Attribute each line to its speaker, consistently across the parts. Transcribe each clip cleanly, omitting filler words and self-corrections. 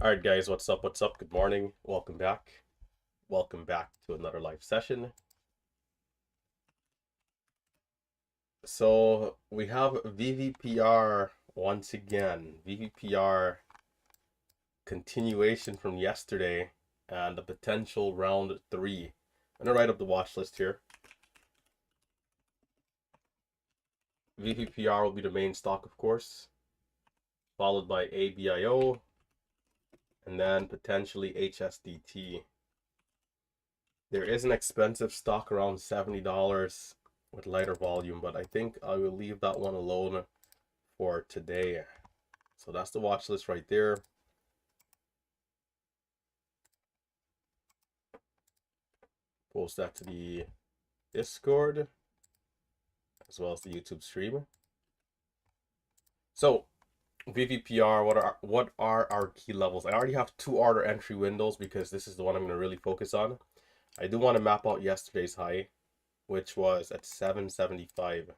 Speaker 1: All right, guys, what's up? What's up? Good morning. Welcome back. Welcome back to another live session. So we have VVPR once again. VVPR continuation from yesterday and a potential round three. I'm gonna write up the watch list here. VVPR will be the main stock, of course, followed by ABIO, and then potentially HSDT. There is an expensive stock around $70 with lighter volume, but I think I will leave that one alone for today. So that's the watch list right there. Post that to the Discord as well as the YouTube stream. So VVPR, what are our key levels? I already have two order entry windows because this is the one I'm going to really focus on. I do want to map out yesterday's high, which was at 775.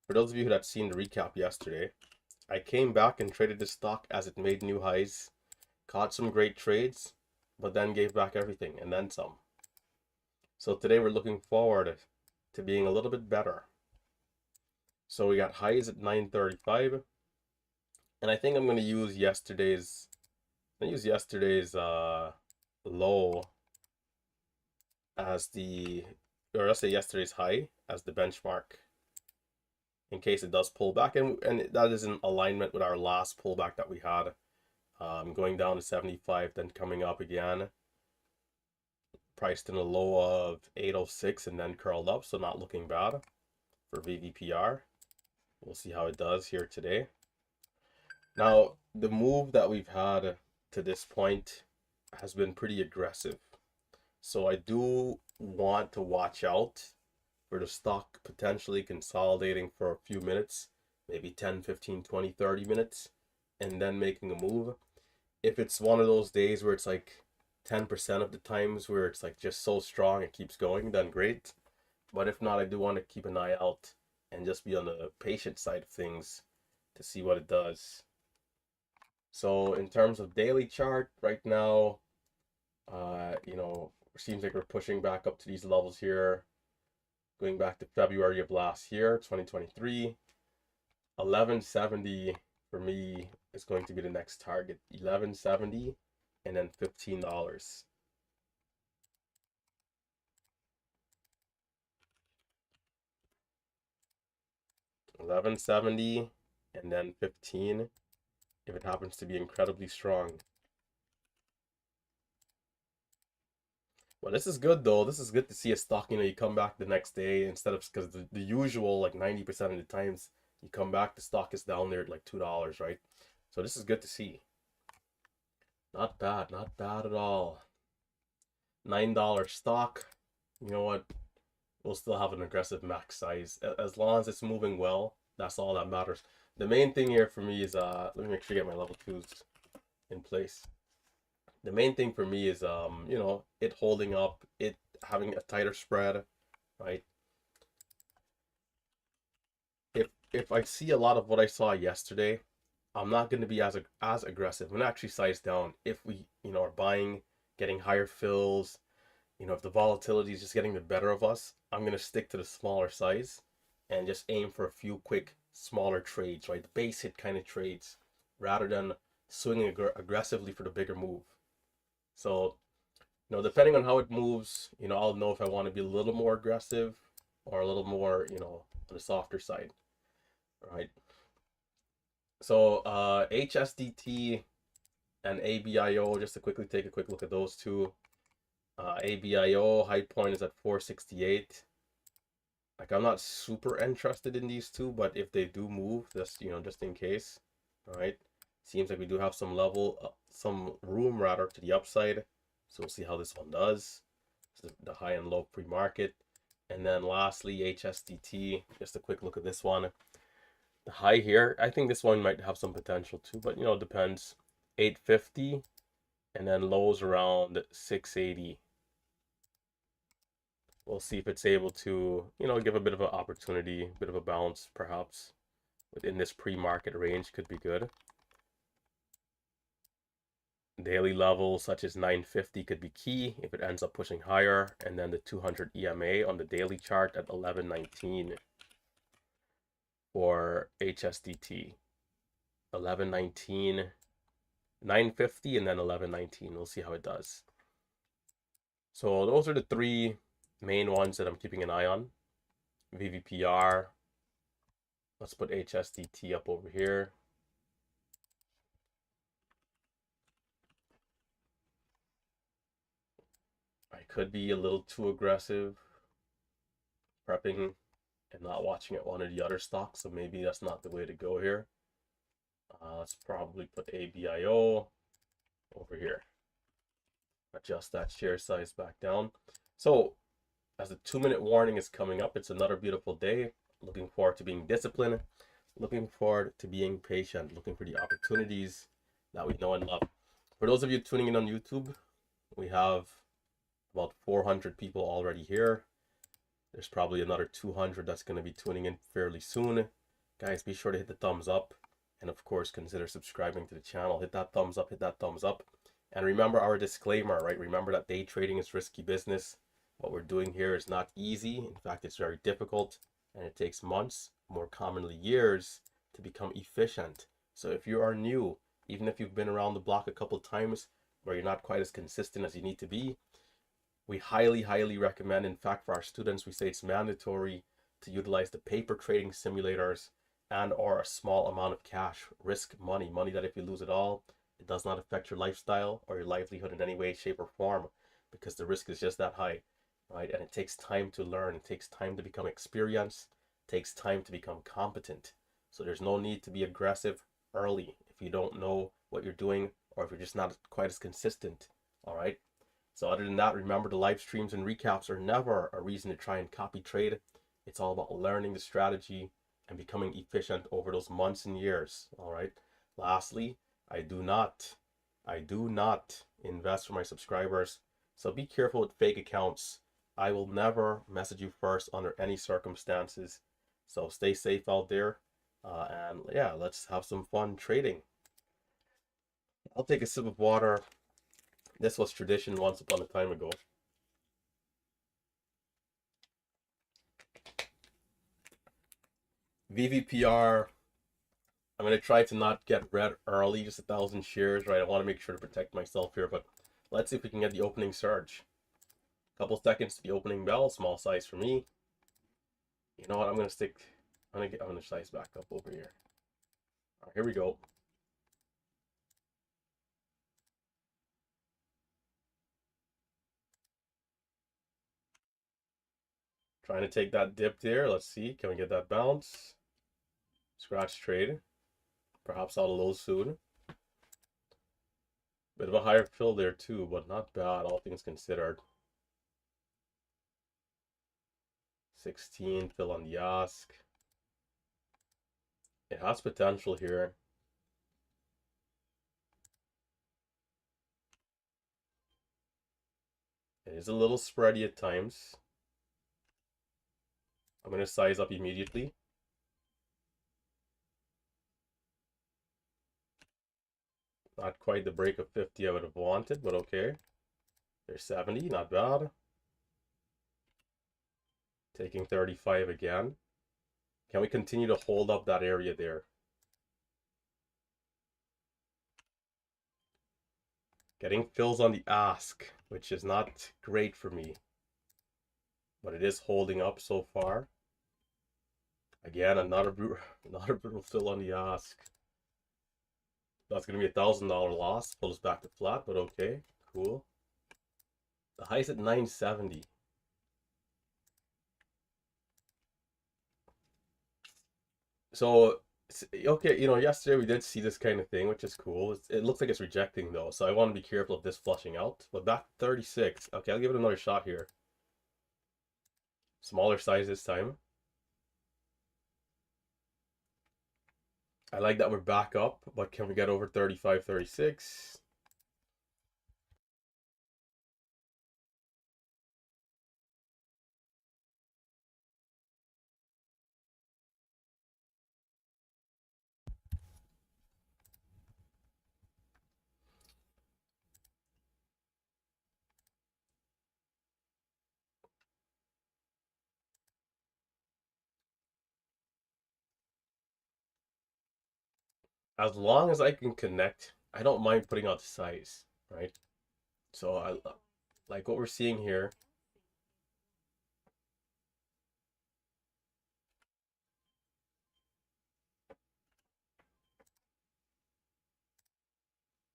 Speaker 1: For those of you who had seen the recap yesterday, I came back and traded this stock as it made new highs, caught some great trades, but then gave back everything and then some. So today we're looking forward to being a little bit better. So we got highs at 935, and I think I'm going to use yesterday's low as the, or let's say yesterday's high as the benchmark in case it does pull back, and that is in alignment with our last pullback that we had, going down to 75, then coming up again, priced in a low of 806 and then curled up, so not looking bad for VVPR. We'll see how it does here today. Now, the move that we've had to this point has been pretty aggressive, so I do want to watch out for the stock potentially consolidating for a few minutes, maybe 10, 15, 20, 30 minutes, and then making a move. If it's one of those days where it's like 10% of the times where it's like just so strong it keeps going, then great. But if not, I do want to keep an eye out and just be on the patient side of things to see what it does. So in terms of daily chart right now, it seems like we're pushing back up to these levels here. Going back to February of last year, 2023, 1170 for me is going to be the next target. 1170 and then $15. 1170 and then 15 if it happens to be incredibly strong. Well, this is good though. This is good to see a stock, you come back the next day instead of, because the usual like 90% of the times you come back, the stock is down there at like $2, right? So this is good to see. Not bad, not bad at all. $9 stock. You know what? We'll still have an aggressive max size. As long as it's moving well, that's all that matters. The main thing here for me is, let me make sure I get my level 2s in place. The main thing for me is, it holding up, it having a tighter spread, right? If I see a lot of what I saw yesterday, I'm not going to be as aggressive. I'm going to actually size down if we, are buying, getting higher fills. If the volatility is just getting the better of us, I'm going to stick to the smaller size and just aim for a few quick, smaller trades, right? The base hit kind of trades rather than swinging aggressively for the bigger move. So, depending on how it moves, I'll know if I want to be a little more aggressive or a little more, on the softer side, right? So, HSDT and ABIO, just to quickly take a quick look at those two. ABIO high point is at 468. Like, I'm not super interested in these two, but if they do move, just just in case, all right? Seems like we do have some room rather to the upside. So we'll see how this one does. The high and low pre-market. And then lastly, HSDT, just a quick look at this one. The high here, I think this one might have some potential too, but it depends. 850 and then lows around 680. We'll see if it's able to, give a bit of an opportunity, a bit of a bounce perhaps within this pre-market range. Could be good. Daily levels such as 950 could be key if it ends up pushing higher, and then the 200 EMA on the daily chart at 1119 for HSDT. 1119, 950, and then 1119. We'll see how it does. So those are the three main ones that I'm keeping an eye on. VVPR. Let's put HSDT up over here. I could be a little too aggressive prepping and not watching at one of the other stocks, so maybe that's not the way to go here. Let's probably put ABIO over here. Adjust that share size back down. So as the 2-minute warning is coming up, it's another beautiful day. Looking forward to being disciplined, looking forward to being patient, looking for the opportunities that we know and love. For those of you tuning in on YouTube, we have about 400 people already here. There's probably another 200 that's going to be tuning in fairly soon. Guys, be sure to hit the thumbs up. And of course, consider subscribing to the channel. Hit that thumbs up, hit that thumbs up. And remember our disclaimer, right? Remember that day trading is risky business. What we're doing here is not easy. In fact, it's very difficult. And it takes months, more commonly years, to become efficient. So if you are new, even if you've been around the block a couple times where you're not quite as consistent as you need to be, we highly recommend, in fact, for our students, we say it's mandatory to utilize the paper trading simulators and or a small amount of cash, risk money that if you lose it all, it does not affect your lifestyle or your livelihood in any way, shape, or form, because the risk is just that high, right? And it takes time to learn. It takes time to become experienced. It takes time to become competent. So there's no need to be aggressive early if you don't know what you're doing or if you're just not quite as consistent, all right? So other than that, remember the live streams and recaps are never a reason to try and copy trade. It's all about learning the strategy and becoming efficient over those months and years. All right. Lastly, I do not invest for my subscribers. So be careful with fake accounts. I will never message you first under any circumstances. So stay safe out there. And yeah, let's have some fun trading. I'll take a sip of water. This was tradition once upon a time ago. VVPR, I'm going to try to not get red early, just 1,000 shares, right? I want to make sure to protect myself here, but let's see if we can get the opening surge. Couple seconds to the opening bell, small size for me. You know what, I'm going to size back up over here. All right, here we go. Trying to take that dip there. Let's see, can we get that bounce? Scratch trade. Perhaps out of low soon. Bit of a higher fill there too, but not bad, all things considered. 16 fill on the ask. It has potential here. It is a little spready at times. I'm going to size up immediately. Not quite the break of 50 I would have wanted, but okay. There's 70, not bad. Taking 35 again. Can we continue to hold up that area there? Getting fills on the ask, which is not great for me. But it is holding up so far. Again, another brutal fill on the ask. That's going to be $1,000 loss. Pulls back to flat, but okay. Cool. The high's at 970. So, okay, yesterday we did see this kind of thing, which is cool. It looks like it's rejecting though, so I want to be careful of this flushing out. But back 36. Okay, I'll give it another shot here. Smaller size this time. I like that we're back up, but can we get over 35, 36? As long as I can connect, I don't mind putting out the size, right? So I like what we're seeing here.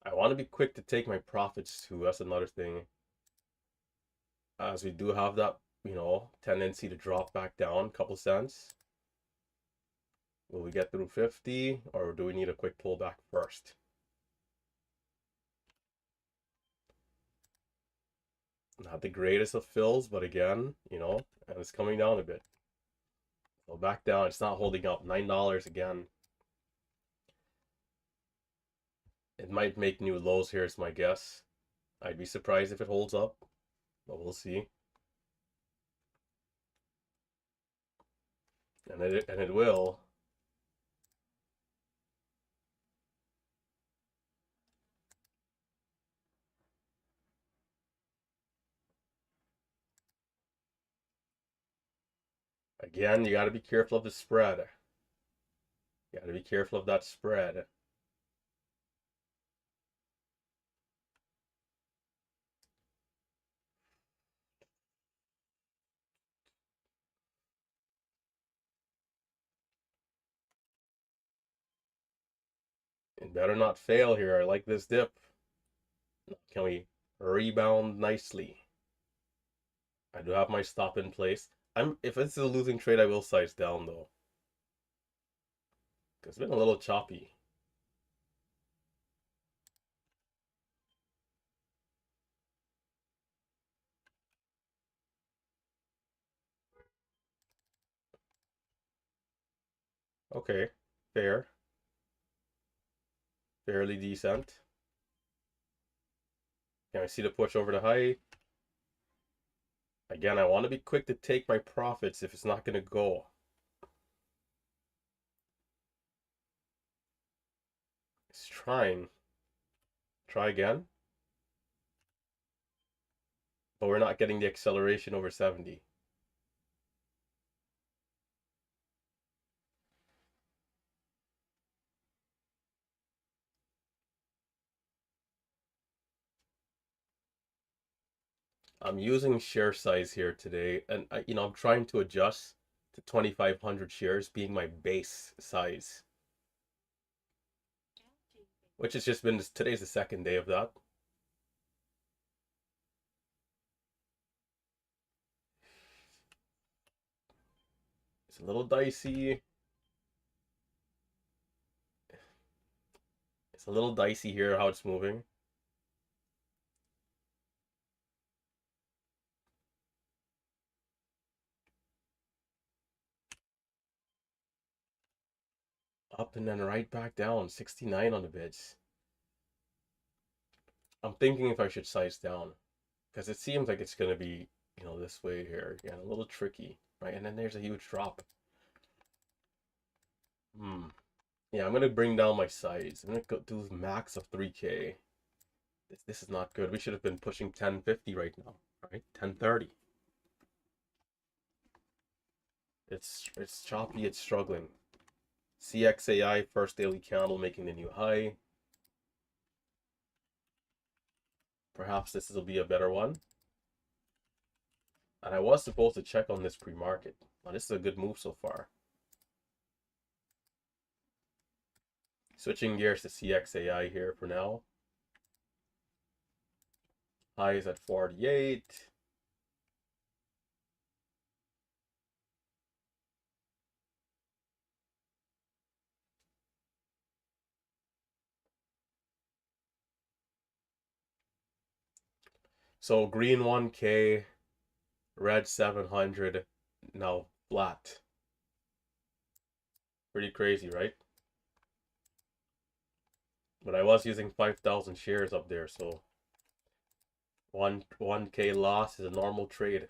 Speaker 1: I want to be quick to take my profits too. That's another thing. As we do have that, tendency to drop back down a couple cents. Will we get through 50 or do we need a quick pullback first? Not the greatest of fills, but again, and it's coming down a bit. So back down, it's not holding up. $9 again. It might make new lows here, is my guess. I'd be surprised if it holds up, but we'll see. And it will. Again, you got to be careful of the spread. You got to be careful of that spread. It better not fail here. I like this dip. Can we rebound nicely? I do have my stop in place. If it's a losing trade, I will size down though. It's been a little choppy. Okay, fair. Fairly decent. Can I see the push over the high? Again, I want to be quick to take my profits if it's not going to go. It's trying. Try again. But we're not getting the acceleration over 70. I'm using share size here today, and I'm trying to adjust to 2,500 shares being my base size, which has just been today's the second day of that. It's a little dicey. It's a little dicey here how it's moving. Up and then right back down, 69 on the bids. I'm thinking if I should size down because it seems like it's going to be, this way here. Again, a little tricky, right? And then there's a huge drop. Yeah, I'm going to bring down my size. I'm going to go do max of 3K. This is not good. We should have been pushing 1050 right now, right? 1030. It's choppy, it's struggling. CXAI first daily candle making the new high. Perhaps this will be a better one. And I was supposed to check on this pre-market. Well, this is a good move so far. Switching gears to CXAI here for now. High is at 48. So green 1K, red 700, now flat. Pretty crazy, right? But I was using 5,000 shares up there, so 1K loss is a normal trade.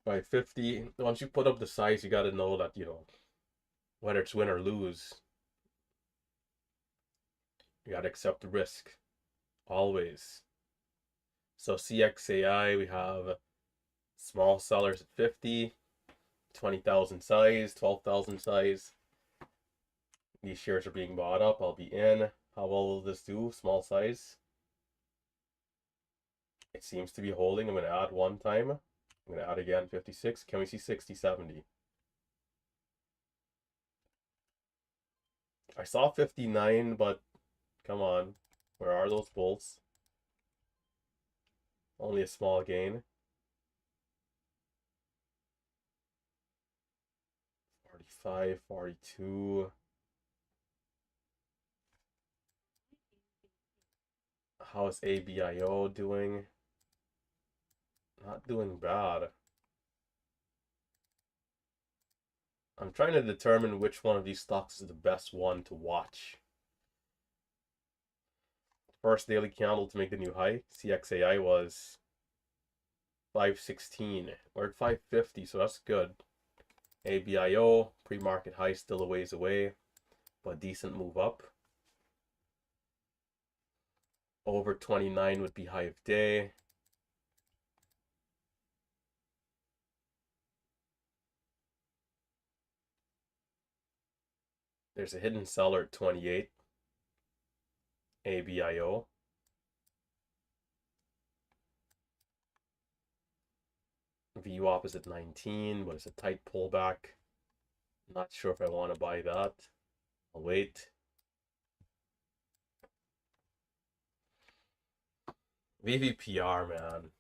Speaker 1: By 50, once you put up the size, you got to know that, whether it's win or lose, you got to accept the risk. Always. So CXAI, we have small sellers at 50, 20,000 size, 12,000 size. These shares are being bought up. I'll be in. How well will this do? Small size. It seems to be holding. I'm going to add one time. I'm going to add again 56. Can we see 60, 70? I saw 59, but come on. Where are those bulls? Only a small gain. 45, 42. How is ABIO doing? Not doing bad. I'm trying to determine which one of these stocks is the best one to watch. First daily candle to make the new high, CXAI was 516. We're at 550, so that's good. ABIO, pre-market high, still a ways away, but decent move up. Over 29 would be high of day. There's a hidden seller at 28. ABIO. VWAP is at 19, but it's a tight pullback. Not sure if I want to buy that. I'll wait. VVPR, man.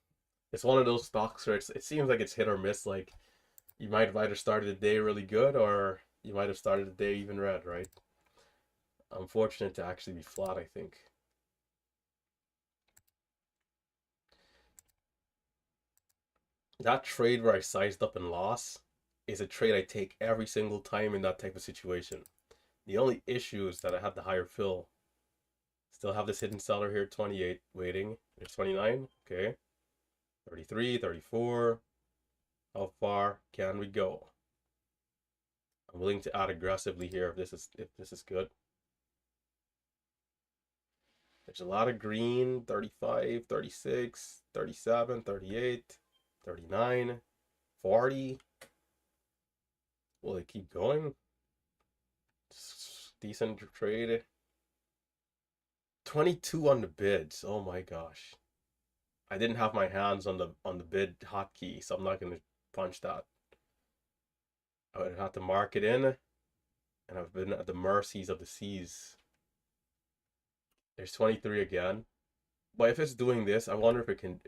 Speaker 1: It's one of those stocks where it seems like it's hit or miss. Like, you might have either started the day really good or you might have started the day even red, right? Unfortunate to actually be flat, I think. That trade where I sized up and lost is a trade I take every single time in that type of situation. The only issue is that I had the higher fill. Still have this hidden seller here, 28, waiting. There's 29, okay. 33, 34. How far can we go? I'm willing to add aggressively here if this is good. There's a lot of green, 35, 36, 37, 38, 39, 40. Will it keep going? Decent trade. 22 on the bids. Oh my gosh. I didn't have my hands on the bid hotkey, so I'm not gonna punch that. I would have to mark it in, and I've been at the mercies of the seas. There's 23 again. But if it's doing this, I wonder if it can.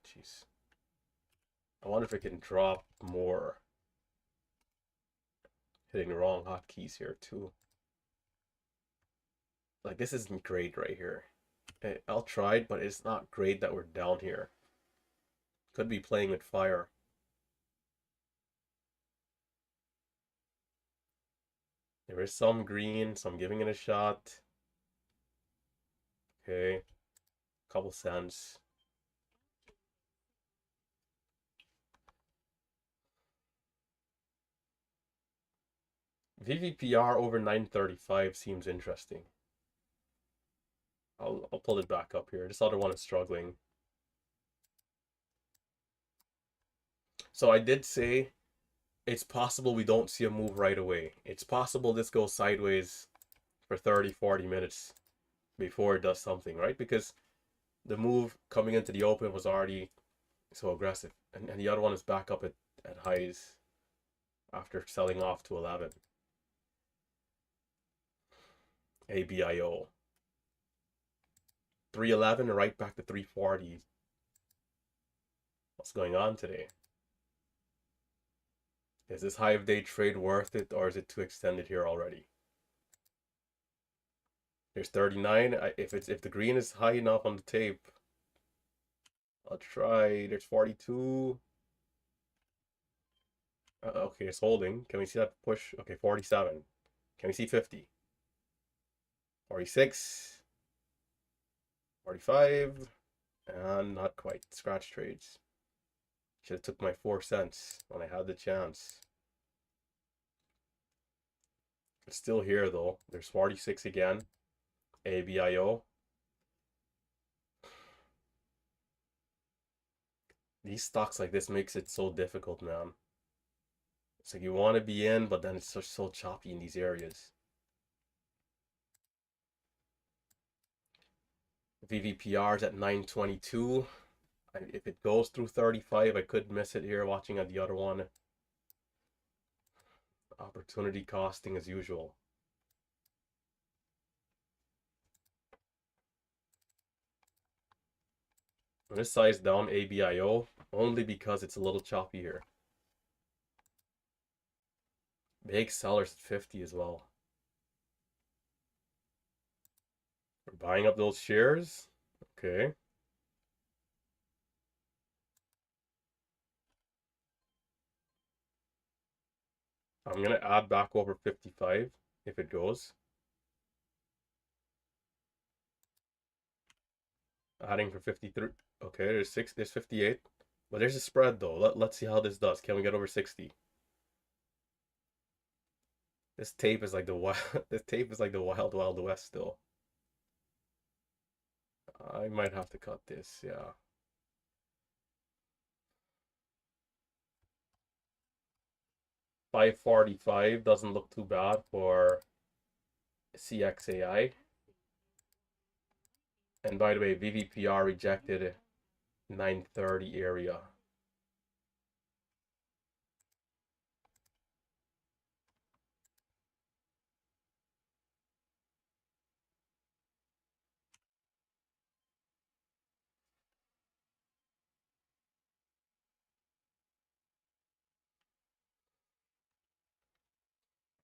Speaker 1: Jeez. I wonder if it can drop more. Hitting the wrong hotkeys here too. Like, this isn't great right here. I'll try it, but it's not great that we're down here. Could be playing with fire. There is some green, so I'm giving it a shot. Okay. Couple cents. VVPR over 935 seems interesting. I'll pull it back up here. This other one is struggling. So I did say it's possible we don't see a move right away. It's possible this goes sideways for 30, 40 minutes before it does something, right? Because the move coming into the open was already so aggressive. And the other one is back up at highs after selling off to 11. ABIO. 311 and right back to 340. What's going on today? Is this high of day trade worth it, or is it too extended here already? There's 39. If the green is high enough on the tape, I'll try. There's 42. Okay, it's holding. Can we see that push? Okay, 47. Can we see 50? 46. 45. And not quite. Scratch trades. Should have took my 4 cents when I had the chance. It's still here though. There's 46 again. ABIO. These stocks like this makes it so difficult, man. It's like you want to be in, but then it's so choppy in these areas. VVPR is at 922. If it goes through 35, I could miss it here watching at the other one. Opportunity costing as usual. I'm going to size down ABIO only because it's a little choppy here. Big sellers at 50 as well. We're buying up those shares. Okay. I'm going to add back over 55 if it goes. Adding for 53. Okay, there's 58. But there's a spread though. Let's see how this does. Can we get over 60? This tape is like the wild this tape is like the wild west still. I might have to cut this, yeah. 545 doesn't look too bad for CXAI. And by the way, VVPR rejected 930 area.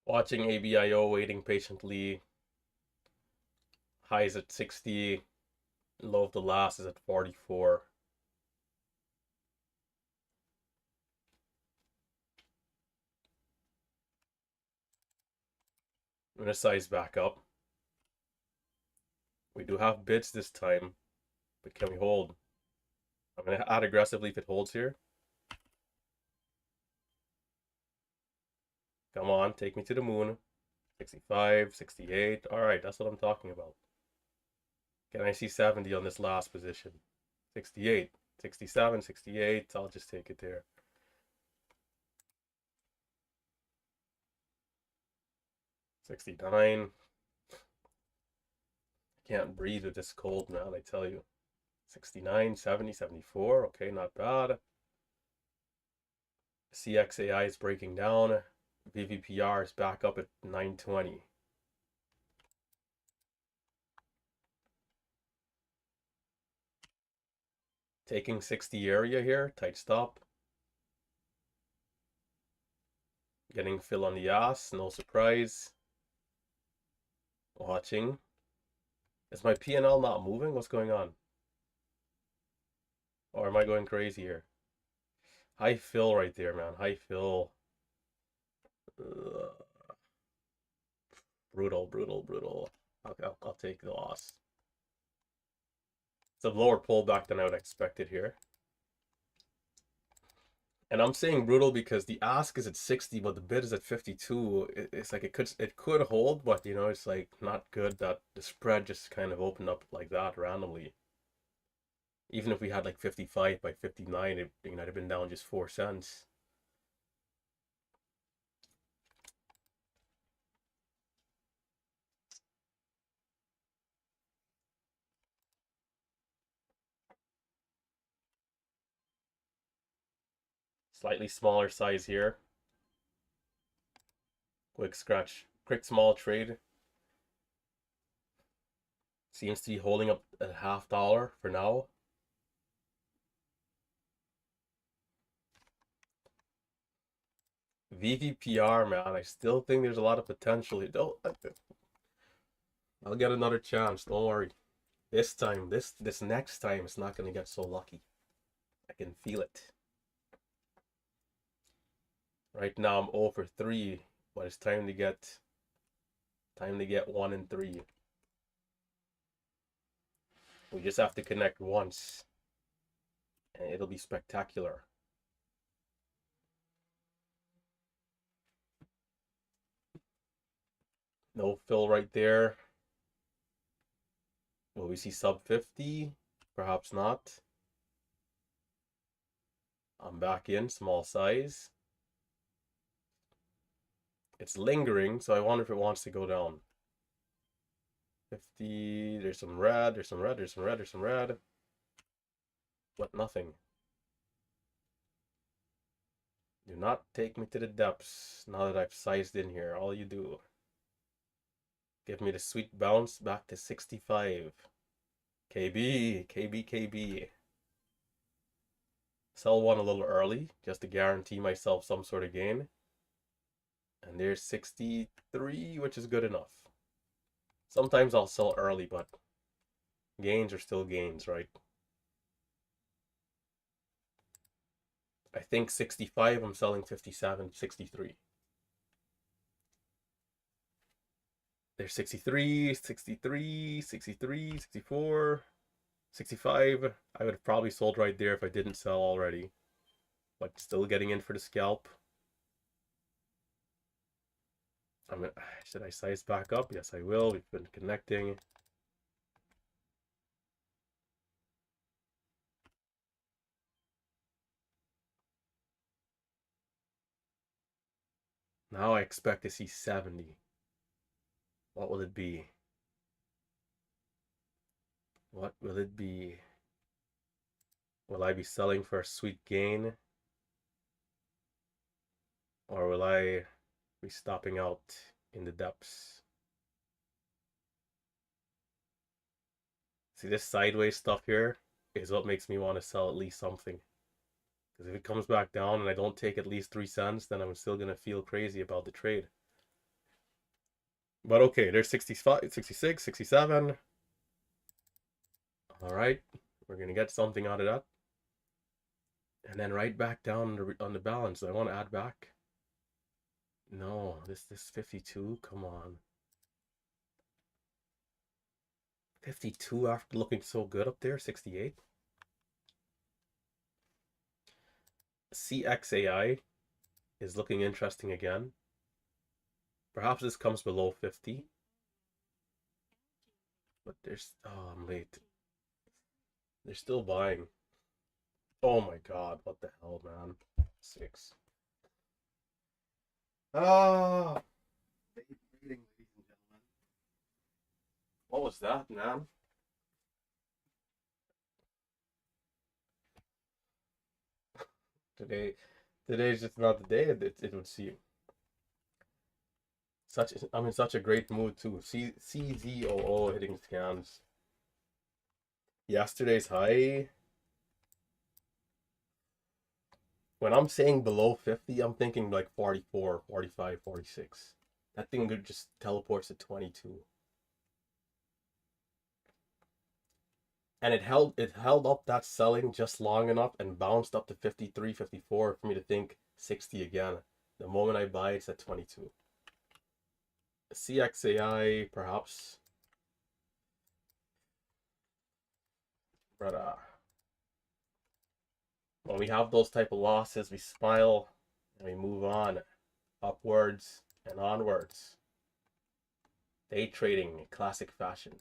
Speaker 1: Watching ABIO waiting patiently. Highs at 60. Low of the last is at 44. I'm gonna size back up. We do have bids this time, but can we hold? I'm gonna add aggressively if it holds here. Come on, take me to the moon. 65, 68. All right, that's what I'm talking about. Can I see 70 on this last position? 68, 67, 68. I'll just take it there. $69. Can't breathe with this cold, man, I tell you. 69, 70, 74. Okay, not bad. CXAI is breaking down. VVPR is back up at 920. Taking 60 area here. Tight stop. Getting fill on the ass. No surprise. Watching. Is my P&L not moving? What's going on? Or am I going crazy here? High fill right there, man. High fill. Ugh. Brutal, brutal, brutal. I'll take the loss. It's a lower pullback than I would expected here. And I'm saying brutal because the ask is at 60, but the bid is at 52. It's like it could hold, but you know, it's like not good that the spread just kind of opened up like that randomly. Even if we had like 55 by 59, it might have been down just 4 cents. Slightly smaller size here. Quick scratch, quick small trade. Seems to be holding up at $0.50 for now. VVPR, man, I still think there's a lot of potential here. I'll get another chance. Don't worry. This time, this next time, it's not gonna get so lucky. I can feel it. Right now, I'm 0 for 3, but it's time to get 1 and 3. We just have to connect once, and it'll be spectacular. No fill right there. Will we see sub 50? Perhaps not. I'm back in small size. It's lingering, so I wonder if it wants to go down. 50, there's some red, there's some red, there's some red, there's some red. But nothing. Do not take me to the depths now that I've sized in here. All you do. Give me the sweet bounce back to 65. KB, KB, KB. Sell one a little early just to guarantee myself some sort of gain. And there's 63, which is good enough. Sometimes I'll sell early, but gains are still gains, right? I think 65, I'm selling 57, 63. There's 63, 63, 63, 64, 65. I would have probably sold right there if I didn't sell already. But still getting in for the scalp. Should I size back up? Yes, I will. We've been connecting. Now I expect to see 70. What will it be? What will it be? Will I be selling for a sweet gain? Or will I be stopping out in the depths? See, this sideways stuff here is what makes me want to sell at least something. Because if it comes back down and I don't take at least 3 cents, then I'm still going to feel crazy about the trade. But okay, there's 65, 66, 67. All right, we're going to get something out of that. And then right back down on the balance. I want to add back. No, this 52, come on. 52 after looking so good up there, 68. CXAI is looking interesting again. Perhaps this comes below 50. But there's, oh, I'm late. They're still buying. Oh my god, what the hell, man. 6. Ah, ladies and gentlemen. What was that, man? Today's just not the day it would seem. I'm in such a great mood too. CZOO hitting scans. Yesterday's high. When I'm saying below 50, I'm thinking like 44, 45, 46. That thing just teleports to 22. And it held up that selling just long enough and bounced up to 53, 54 for me to think 60 again. The moment I buy, it's at 22. CXAI, perhaps. But when we have those type of losses, we smile and we move on upwards and onwards. Day trading, classic fashion.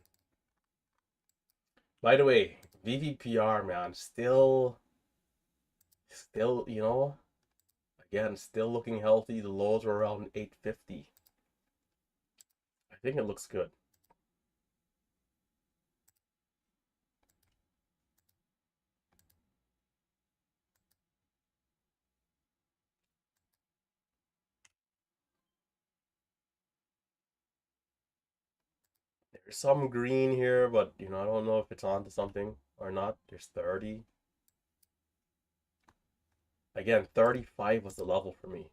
Speaker 1: By the way, VVPR, man, still, again, still looking healthy. The lows were around 850. I think it looks good. There's some green here, but I don't know if it's onto something or not. There's 30. Again, 35 was the level for me.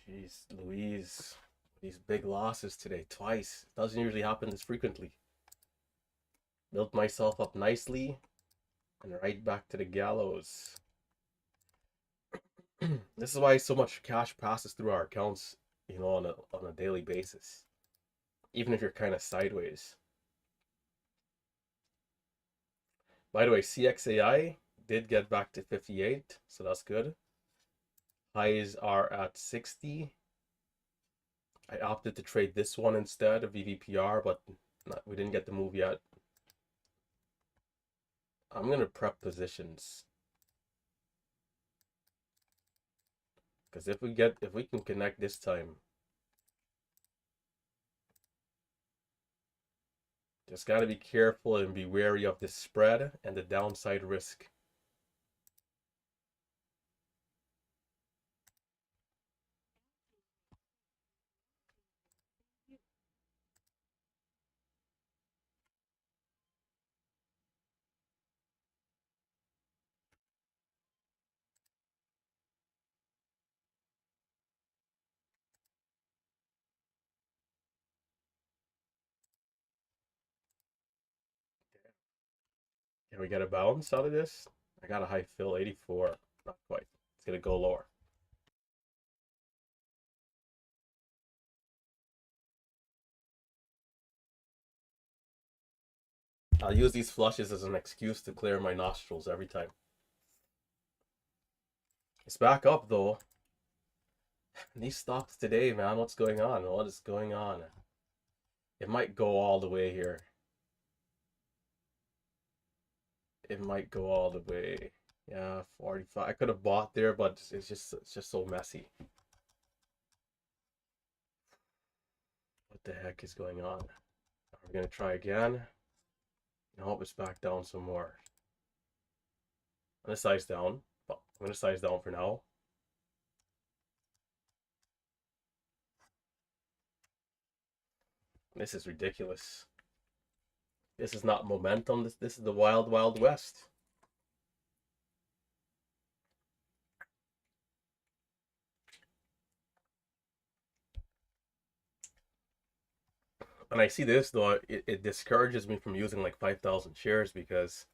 Speaker 1: Jeez, Louise. These big losses today, twice. It doesn't usually happen this frequently. Built myself up nicely, and right back to the gallows. This is why so much cash passes through our accounts, on a daily basis. Even if you're kind of sideways. By the way, CXAI did get back to 58, so that's good. Highs are at 60. I opted to trade this one instead of VVPR, but we didn't get the move yet. I'm gonna prep positions because if we can connect this time, just gotta be careful and be wary of this spread and the downside risk. Can we get a bounce out of this? I got a high fill 84. Not quite. It's gonna go lower. I'll use these flushes as an excuse to clear my nostrils every time. It's back up though. These stocks today, man, what's going on? What is going on? It might go all the way here. It might go all the way. Yeah, 45. I could have bought there, but it's just so messy. What the heck is going on? Are we gonna try again? No, it's back down some more. I'm gonna size down. I'm gonna size down for now. This is ridiculous. This is not momentum. This is the wild, wild west. And I see this though, it discourages me from using like 5,000 shares because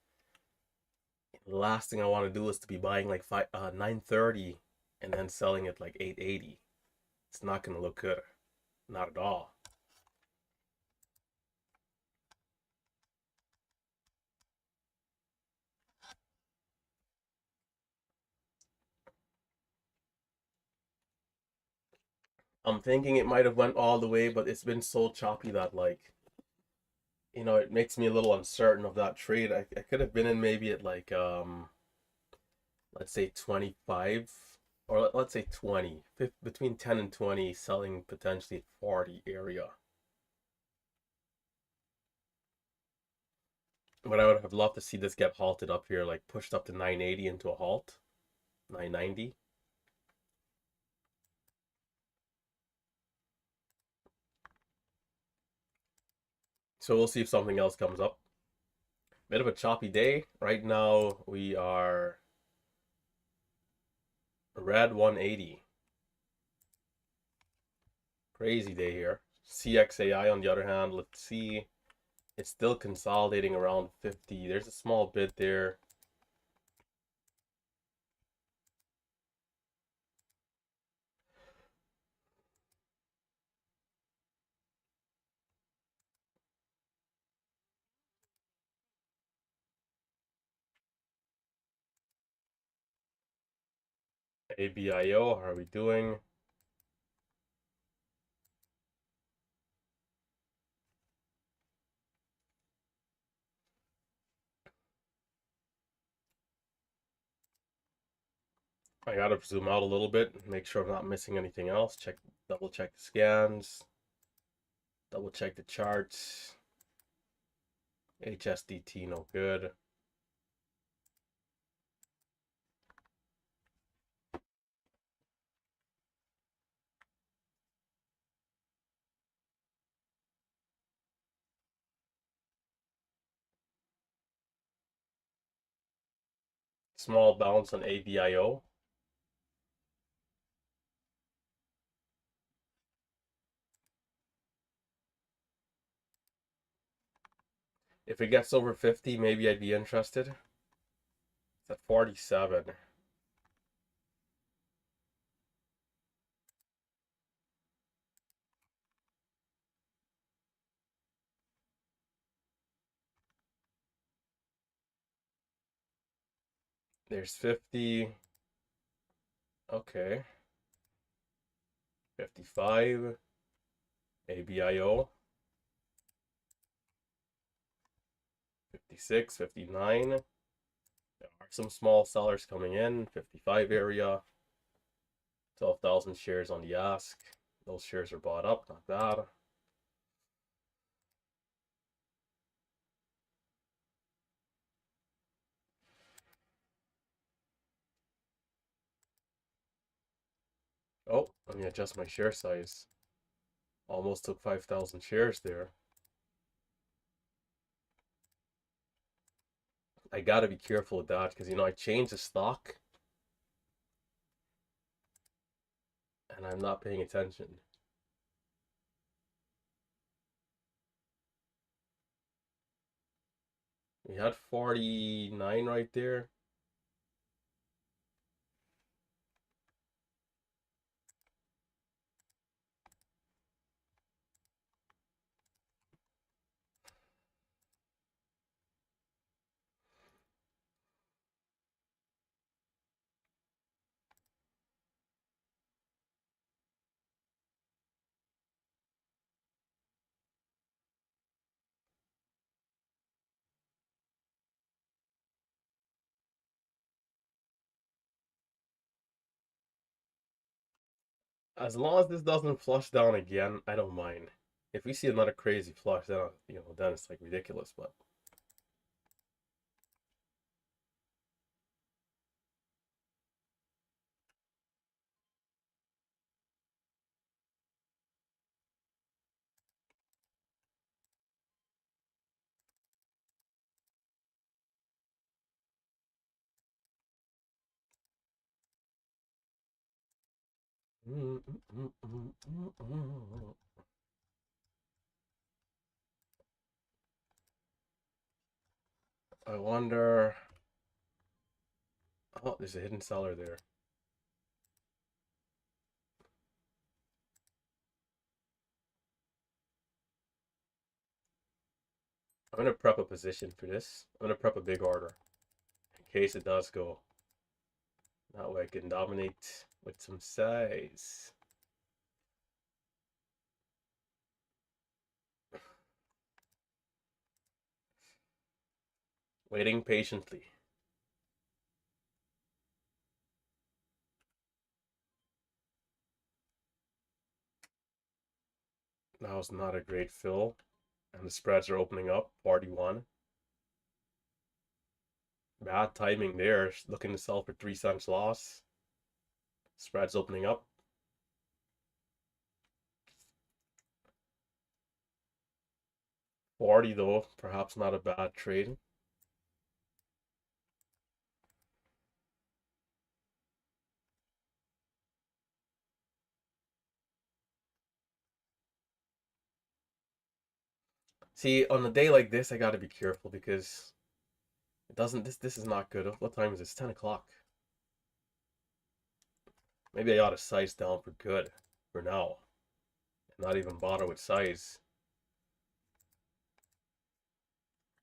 Speaker 1: the last thing I want to do is to be buying like 930 and then selling it like 880. It's not gonna look good. Not at all. I'm thinking it might have went all the way, but it's been so choppy that like it makes me a little uncertain of that trade. I could have been in maybe at like let's say 25 or let's say 20, between 10 and 20, selling potentially at 40 area. But I would have loved to see this get halted up here, like pushed up to 980 into a halt, 990. So we'll see if something else comes up. Bit of a choppy day. Right now we are red 180. Crazy day here. CXAI on the other hand, let's see. It's still consolidating around 50. There's a small bit there. ABIO, how are we doing? I gotta zoom out a little bit, make sure I'm not missing anything else. Double check the scans, double check the charts. HSDT, no good. Small bounce on ABIO. If it gets over 50, maybe I'd be interested. It's at 47. There's 50. Okay. 55. ABIO. 56, 59. There are some small sellers coming in. 55 area. 12,000 shares on the ask. Those shares are bought up, not bad. Oh, let me adjust my share size. Almost took 5,000 shares there. I gotta be careful with that because, I changed the stock and I'm not paying attention. We had 49 right there. As long as this doesn't flush down again, I don't mind. If we see another crazy flush, then, then it's like ridiculous, but. I wonder. Oh, there's a hidden seller there. I'm gonna prep a position for this. I'm gonna prep a big order in case it does go. That way I can dominate with some size. Waiting patiently. That was not a great fill. And the spreads are opening up. 41. Bad timing there. Looking to sell for 3 cents loss. Spreads opening up. 40 though. Perhaps not a bad trade. See, on a day like this, I gotta be careful because it doesn't. This is not good. What time is it? It's 10 o'clock. Maybe I ought to size down for good for now. Not even bother with size.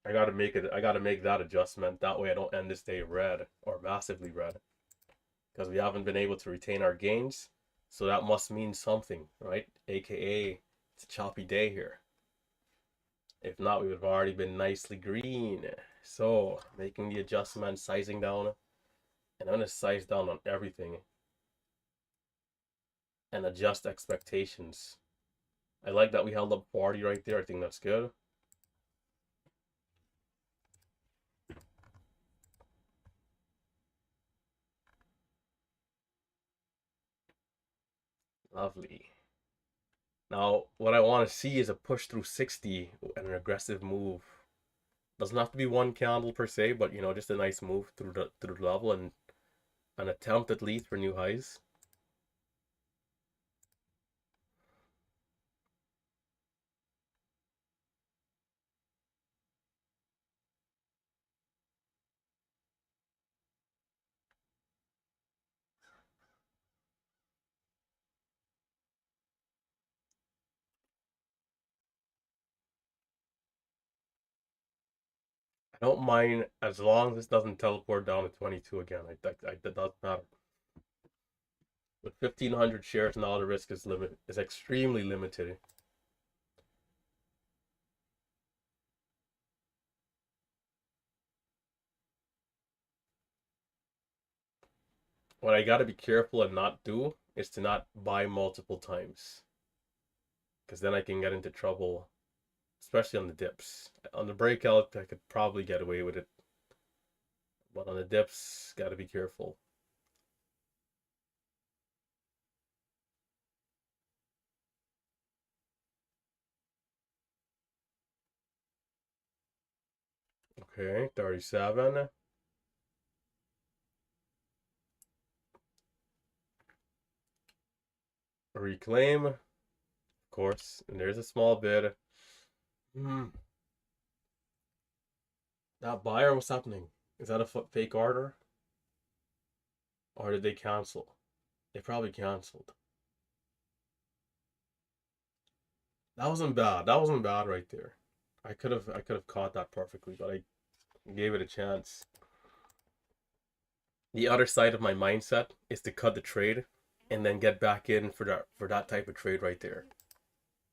Speaker 1: I gotta make it. I gotta make that adjustment. That way I don't end this day red or massively red because we haven't been able to retain our gains. So that must mean something, right? AKA, it's a choppy day here. If not, we would have already been nicely green. So making the adjustment, sizing down, and I'm gonna size down on everything and adjust expectations. I like that we held up 40 right there. I think that's good. Lovely. Now, what I want to see is a push through 60 and an aggressive move. Doesn't have to be one candle per se, but just a nice move through the level and an attempt at least for new highs. I don't mind as long as this doesn't teleport down to 22 again. That doesn't matter. With 1,500 shares now, the risk is extremely limited. what I got to be careful and not do is to not buy multiple times, because then I can get into trouble, especially on the dips. On the breakout, I could probably get away with it, but on the dips, got to be careful. Okay, 37. Reclaim, of course, and there's a small bid. Hmm. That buyer, what's happening? Is that a fake order? Or did they cancel? They probably canceled. That wasn't bad. That wasn't bad right there. I could have caught that perfectly, but I gave it a chance. The other side of my mindset is to cut the trade and then get back in for that type of trade right there.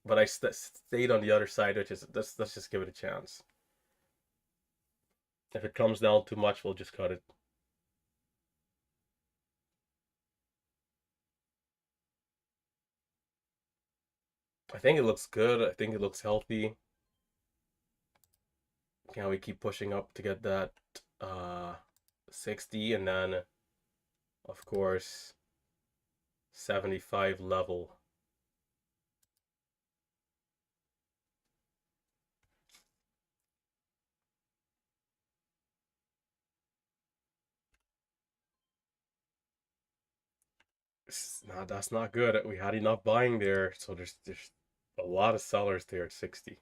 Speaker 1: But I stayed on the other side, which is let's just give it a chance. If it comes down too much, we'll just cut it. I think it looks good. I think it looks healthy. Can we keep pushing up to get that 60 and then of course 75 level. Nah, that's not good. We had enough buying there, so there's a lot of sellers there at 60.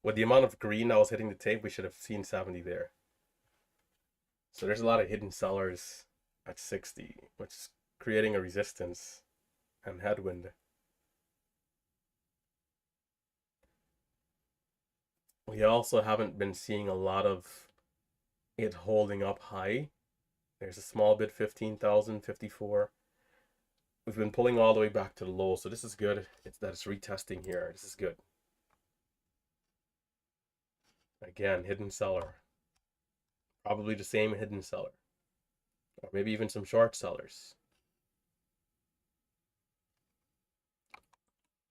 Speaker 1: With the amount of green that was hitting the tape, we should have seen 70 there. So there's a lot of hidden sellers at 60, which is creating a resistance and headwind. We also haven't been seeing a lot of it holding up high. There's a small bit, 15,000, 54. We've been pulling all the way back to the low, so this is good. It's that it's retesting here. This is good. Again, hidden seller. Probably the same hidden seller. Or maybe even some short sellers.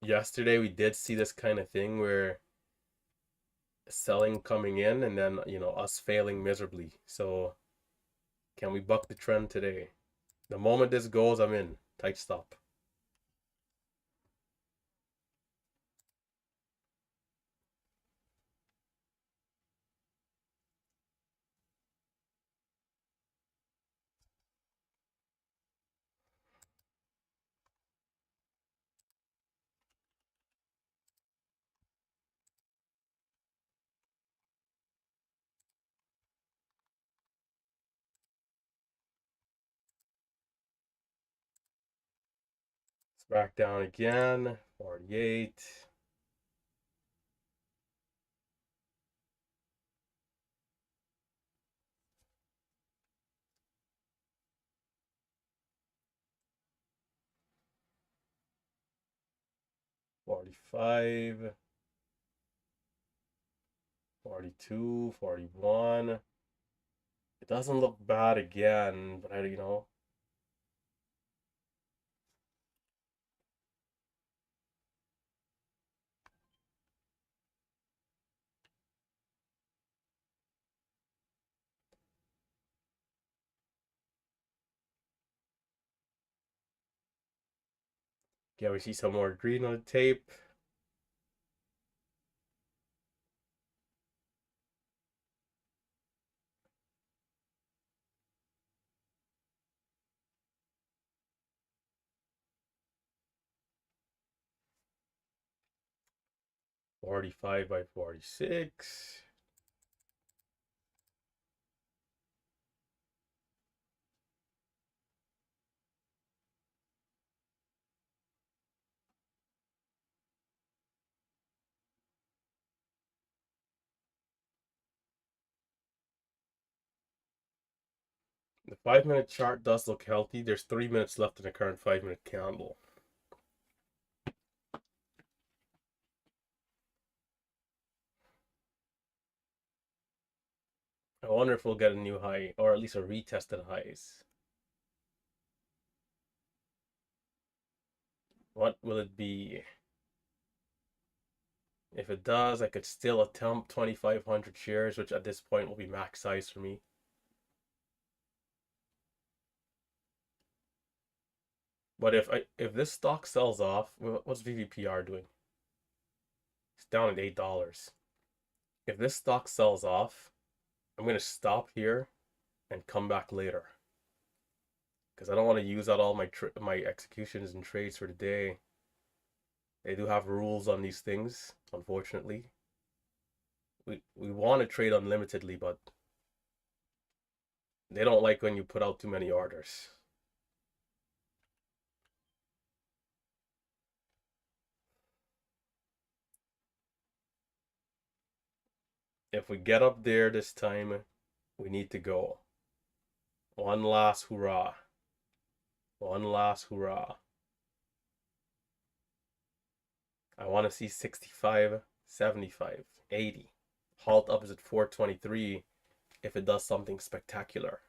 Speaker 1: Yesterday we did see this kind of thing where selling coming in and then, us failing miserably. So can we buck the trend today? The moment this goes, I'm in. Tight stop. It's back down again. 48. 45. 42. 41. It doesn't look bad again, but yeah, we see some more green on the tape. Forty-five by 46. The 5 minute chart does look healthy. There's 3 minutes left in the current 5 minute candle. I wonder if we'll get a new high or at least a retest at highs. What will it be? If it does, I could still attempt 2,500 shares, which at this point will be max size for me. But if this stock sells off, what's VVPR doing? It's down at $8. If this stock sells off, I'm gonna stop here and come back later because I don't want to use out all my executions and trades for the day. They do have rules on these things, unfortunately. We want to trade unlimitedly, but they don't like when you put out too many orders. If we get up there this time, we need to go. One last hurrah. One last hurrah. I want to see 65, 75, 80. Halt up is at 423 if it does something spectacular.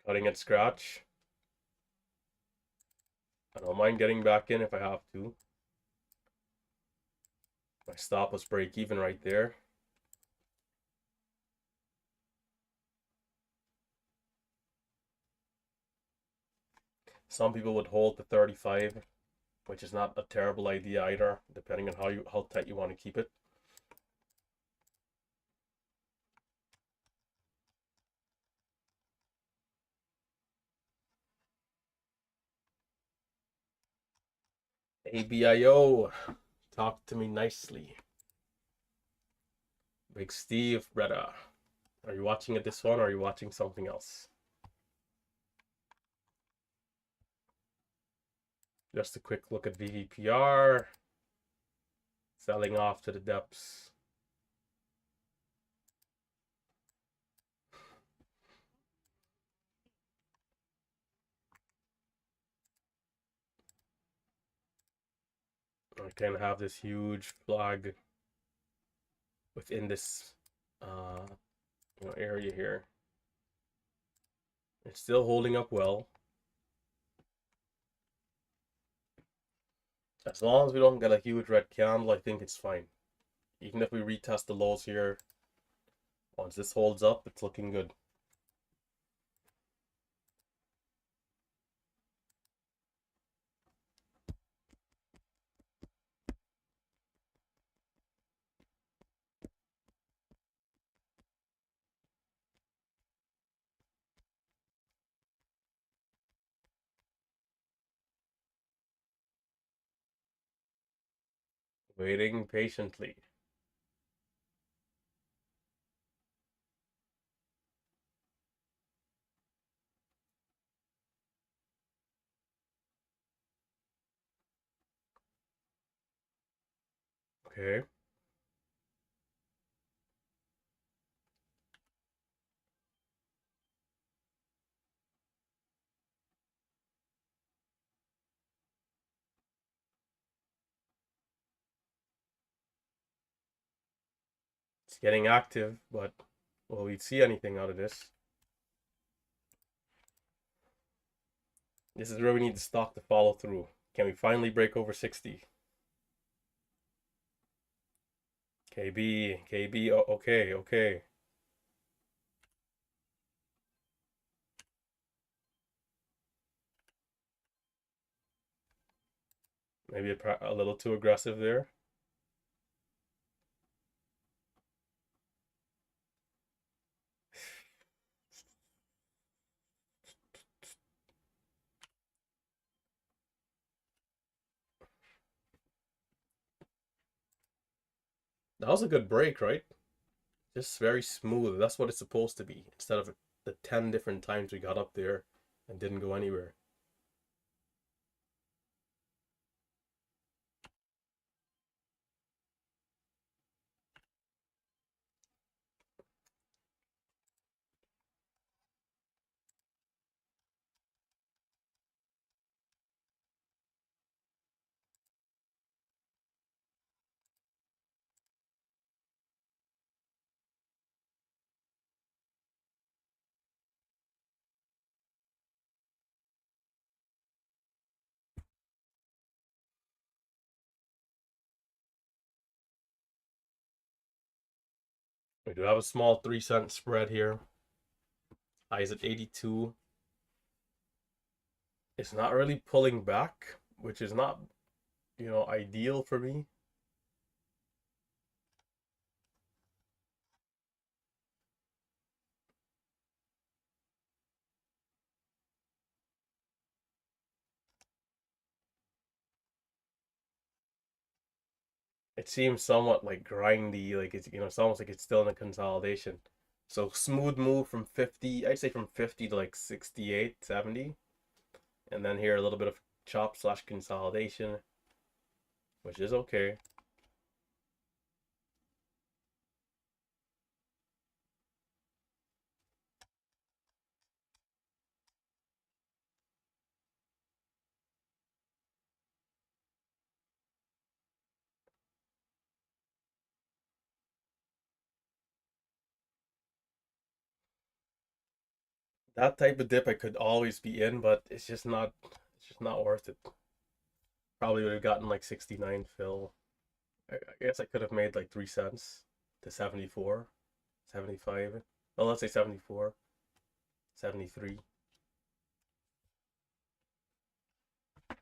Speaker 1: Cutting at scratch. I don't mind getting back in if I have to. My stop was break even right there. Some people would hold to 35, which is not a terrible idea either, depending on how tight you want to keep it. ABIO, talk to me nicely. Big Steve, Bretta. Are you watching this one or are you watching something else? Just a quick look at VVPR. Selling off to the depths. I can have this huge flag within this area here. It's still holding up well. As long as we don't get a huge red candle, I think it's fine. Even if we retest the lows here, once this holds up, it's looking good. Waiting patiently. Okay. It's getting active, but will we see anything out of this? This is where we need the stock to follow through. Can we finally break over 60? KB, oh, okay, okay. Maybe a little too aggressive there. That was a good break, right? Just very smooth. That's what it's supposed to be. Instead of the 10 different times we got up there and didn't go anywhere. We do have a small 3 cent spread here. Highs at 82. It's not really pulling back, which is not, ideal for me. It seems somewhat like grindy, like it's almost like it's still in a consolidation. So smooth move from 50, I'd say from 50 to like 68, 70. And then here a little bit of chop slash consolidation, which is okay. That type of dip I could always be in, but it's just not worth it. Probably would have gotten like 69 fill. I guess I could have made like 3 cents to 74, 75. Well, let's say 74, 73. I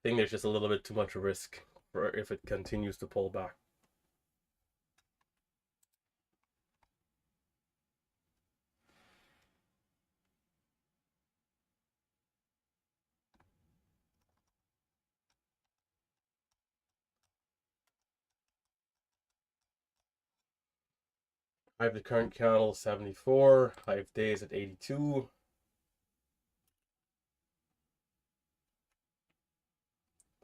Speaker 1: think there's just a little bit too much risk for if it continues to pull back. 5 the current candle 74, 5 days at 82.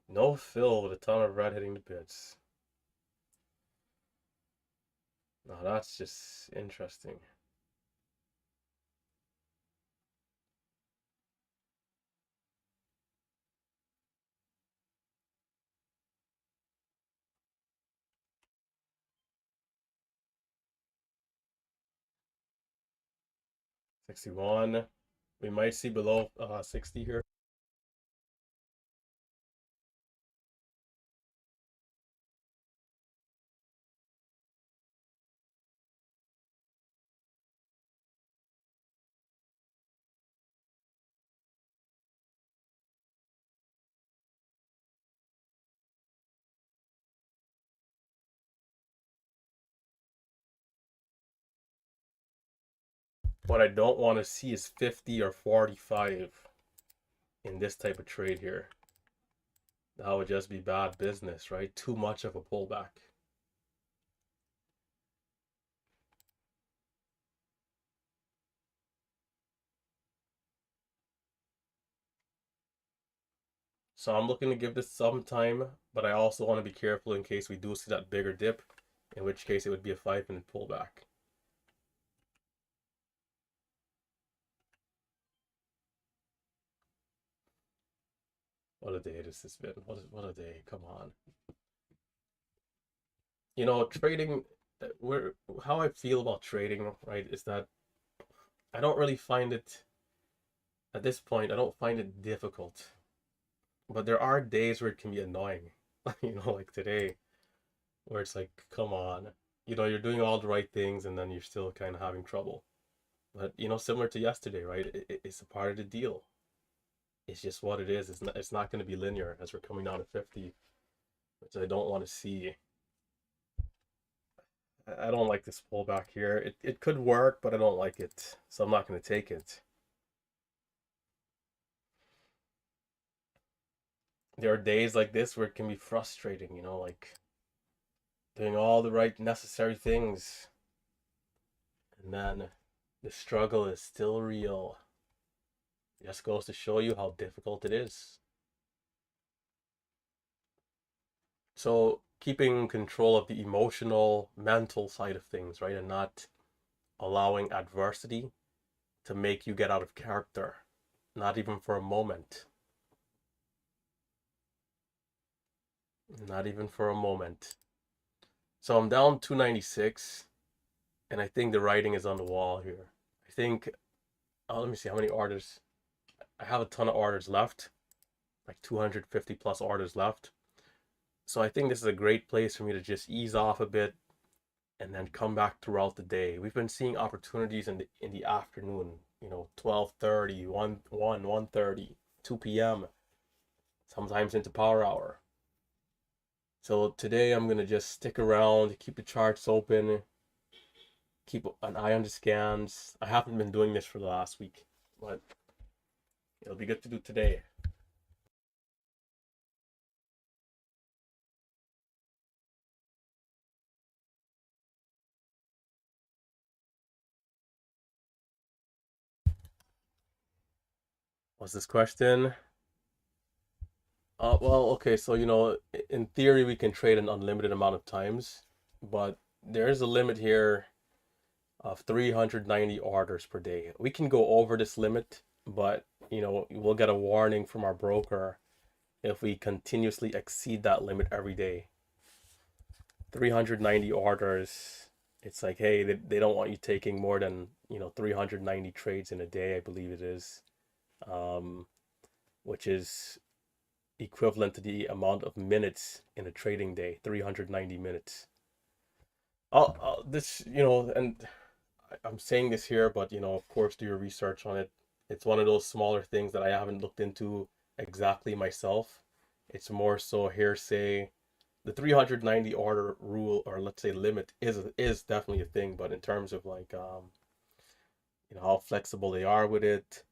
Speaker 1: No fill with a ton of red hitting the bits. Now that's just interesting. 61. We might see below 60 here. What I don't want to see is 50 or 45 in this type of trade here. That would just be bad business, right? Too much of a pullback. So I'm looking to give this some time, but I also want to be careful in case we do see that bigger dip, in which case it would be a 5 minute pullback. What a day has this been? What a day. Come on. Trading, where how I feel about trading, right, is that I don't really find it at this point, I don't find it difficult. But there are days where it can be annoying. Like today, where it's like, come on. You're doing all the right things and then you're still kind of having trouble. But similar to yesterday, right? It's a part of the deal. It's just what it is. It's not going to be linear as we're coming down to 50, which I don't want to see. I don't like this pullback here. It could work, but I don't like it. So I'm not going to take it. There are days like this where it can be frustrating, like doing all the right necessary things. And then the struggle is still real. It just goes to show you how difficult it is. So keeping control of the emotional, mental side of things, right? And not allowing adversity to make you get out of character, not even for a moment. Not even for a moment. So I'm down 296, and I think the writing is on the wall here. I think, let me see how many orders. I have a ton of orders left, like 250 plus orders left. So I think this is a great place for me to just ease off a bit, and then come back throughout the day. We've been seeing opportunities in the afternoon, 12:30, 1:30, 2 p.m., sometimes into power hour. So today I'm gonna just stick around, keep the charts open, keep an eye on the scans. I haven't been doing this for the last week, but it'll be good to do today. What's this question? Well, okay, so in theory we can trade an unlimited amount of times, but there's a limit here of 390 orders per day. We can go over this limit, but we'll get a warning from our broker if we continuously exceed that limit every day. 390 orders, it's like, hey, they don't want you taking more than 390 trades in a day, I believe it is, um, which is equivalent to the amount of minutes in a trading day, 390 minutes. This, and I'm saying this here, but of course, do your research on it. It's one of those smaller things that I haven't looked into exactly myself. It's more so hearsay. The 390 order rule, or let's say limit, is definitely a thing, but in terms of like how flexible they are with it,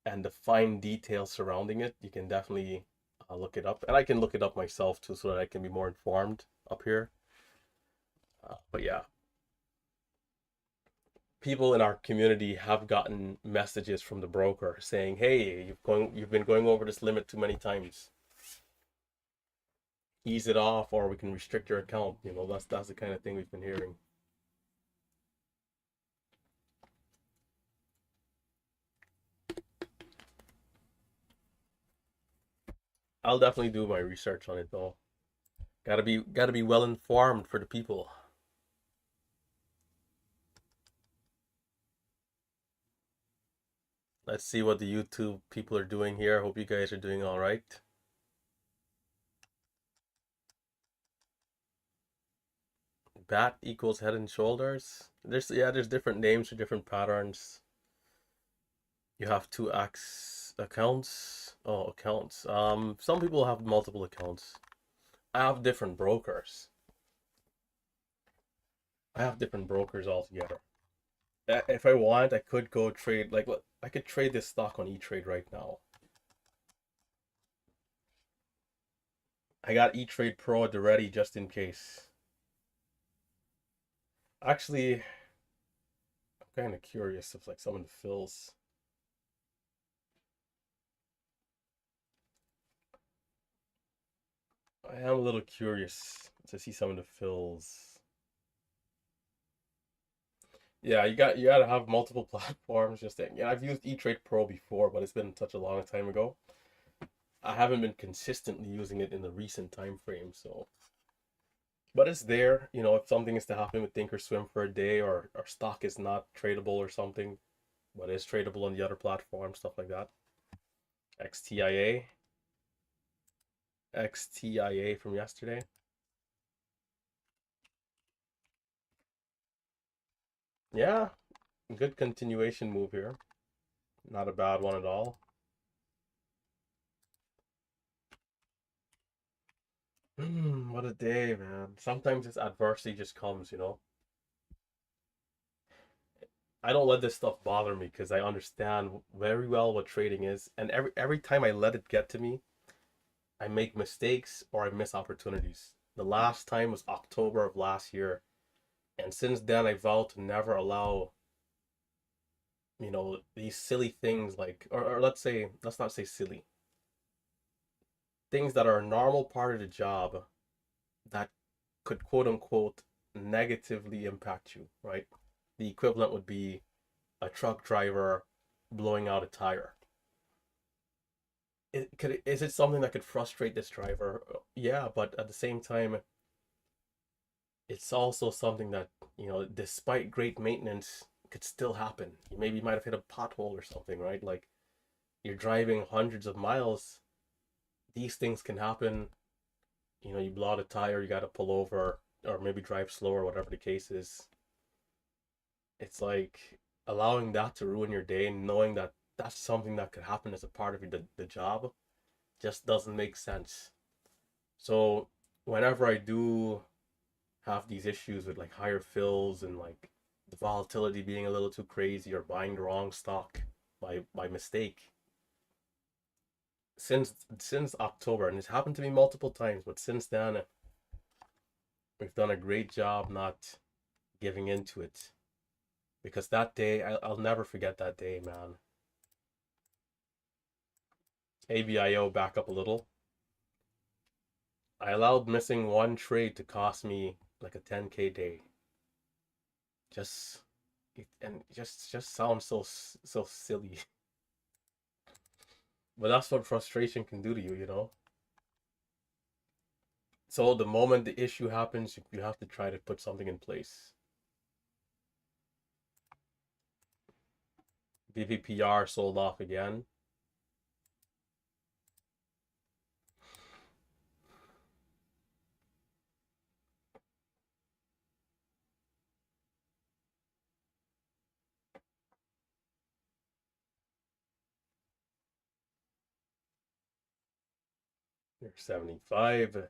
Speaker 1: and the fine details surrounding it, you can definitely look it up, and I can look it up myself too, so that I can be more informed up here. But yeah, people in our community have gotten messages from the broker saying, "Hey, you've been going over this limit too many times. Ease it off, or we can restrict your account." That's the kind of thing we've been hearing. I'll definitely do my research on it though. Gotta be well informed for the people. Let's see what the YouTube people are doing here. Hope you guys are doing all right. Bat equals head and shoulders. There's different names for different patterns. You have two X accounts. Oh, accounts. Some people have multiple accounts. I have different brokers. I have different brokers altogether. If I want, I could go trade, like, I could trade this stock on E-Trade right now. I got E-Trade Pro at the ready just in case. Actually, I'm kind of curious of like some of the fills. I am a little curious to see some of the fills. Yeah, you gotta have multiple platforms. Just saying. Yeah, I've used E-Trade Pro before, but it's been such a long time ago. I haven't been consistently using it in the recent time frame, so. But it's there, if something is to happen with Thinkorswim for a day, or stock is not tradable or something, but is tradable on the other platform, stuff like that. XTIA, XTIA from yesterday. Yeah, good continuation move here. Not a bad one at all. What a day, man. Sometimes this adversity just comes. I don't let this stuff bother me because I understand very well what trading is. And every time I let it get to me, I make mistakes or I miss opportunities. The last time was October of last year. And since then, I vowed to never allow, these silly things like, or let's not say silly, things that are a normal part of the job that could quote unquote negatively impact you, right? The equivalent would be a truck driver blowing out a tire. Is it something that could frustrate this driver? Yeah, but at the same time, it's also something that, despite great maintenance, could still happen. You maybe might have hit a pothole or something, right? Like, you're driving hundreds of miles, these things can happen. You blow out a tire, you got to pull over. or maybe drive slower, whatever the case is. It's like allowing that to ruin your day, knowing that that's something that could happen as a part of the job just doesn't make sense. So whenever I do have these issues with like higher fills and like the volatility being a little too crazy or buying the wrong stock by mistake, since October, and it's happened to me multiple times, but since then we've done a great job not giving into it. Because that day, I'll never forget that day, man. ABIO back up a little. I allowed missing one trade to cost me like a 10K day. Just and just sounds so silly. But that's what frustration can do to you, you know? So the moment the issue happens, you have to try to put something in place. VVPR sold off again. They're 75.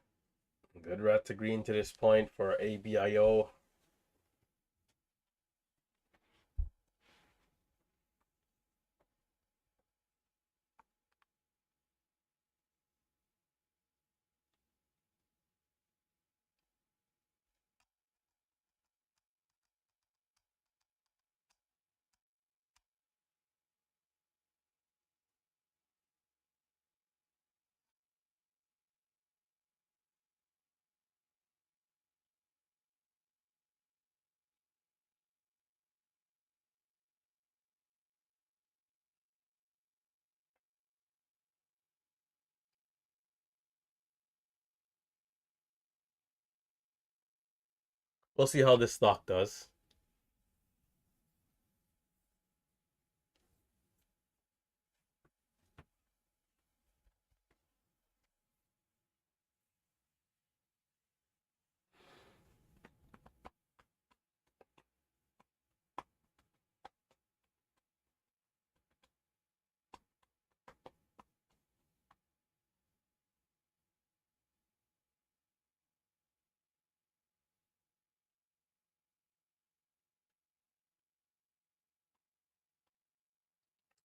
Speaker 1: Good red to green to this point for ABIO. We'll see how this stock does.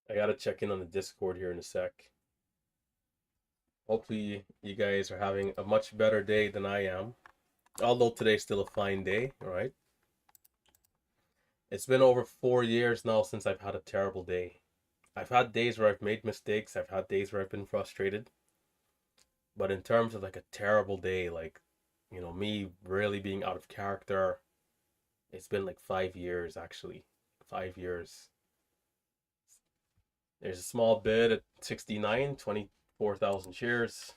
Speaker 1: I gotta check in on the Discord here in a sec. Hopefully, you guys are having a much better day than I am. Although today's still a fine day, all right? It's been over 4 years now since I've had a terrible day. I've had days where I've made mistakes, I've had days where I've been frustrated. But in terms of like a terrible day, like, me really being out of character, it's been like 5 years actually. 5 years. There's a small bid at 69, 24,000 shares.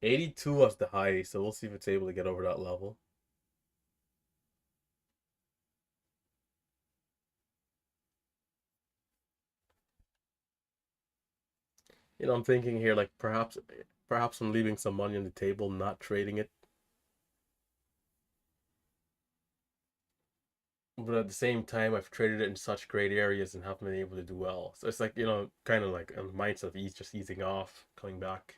Speaker 1: 82 was the high, so we'll see if it's able to get over that level. I'm thinking here like perhaps I'm leaving some money on the table, not trading it. But at the same time, I've traded it in such great areas and haven't been able to do well. So it's like, kind of like a mindset of just easing off, coming back.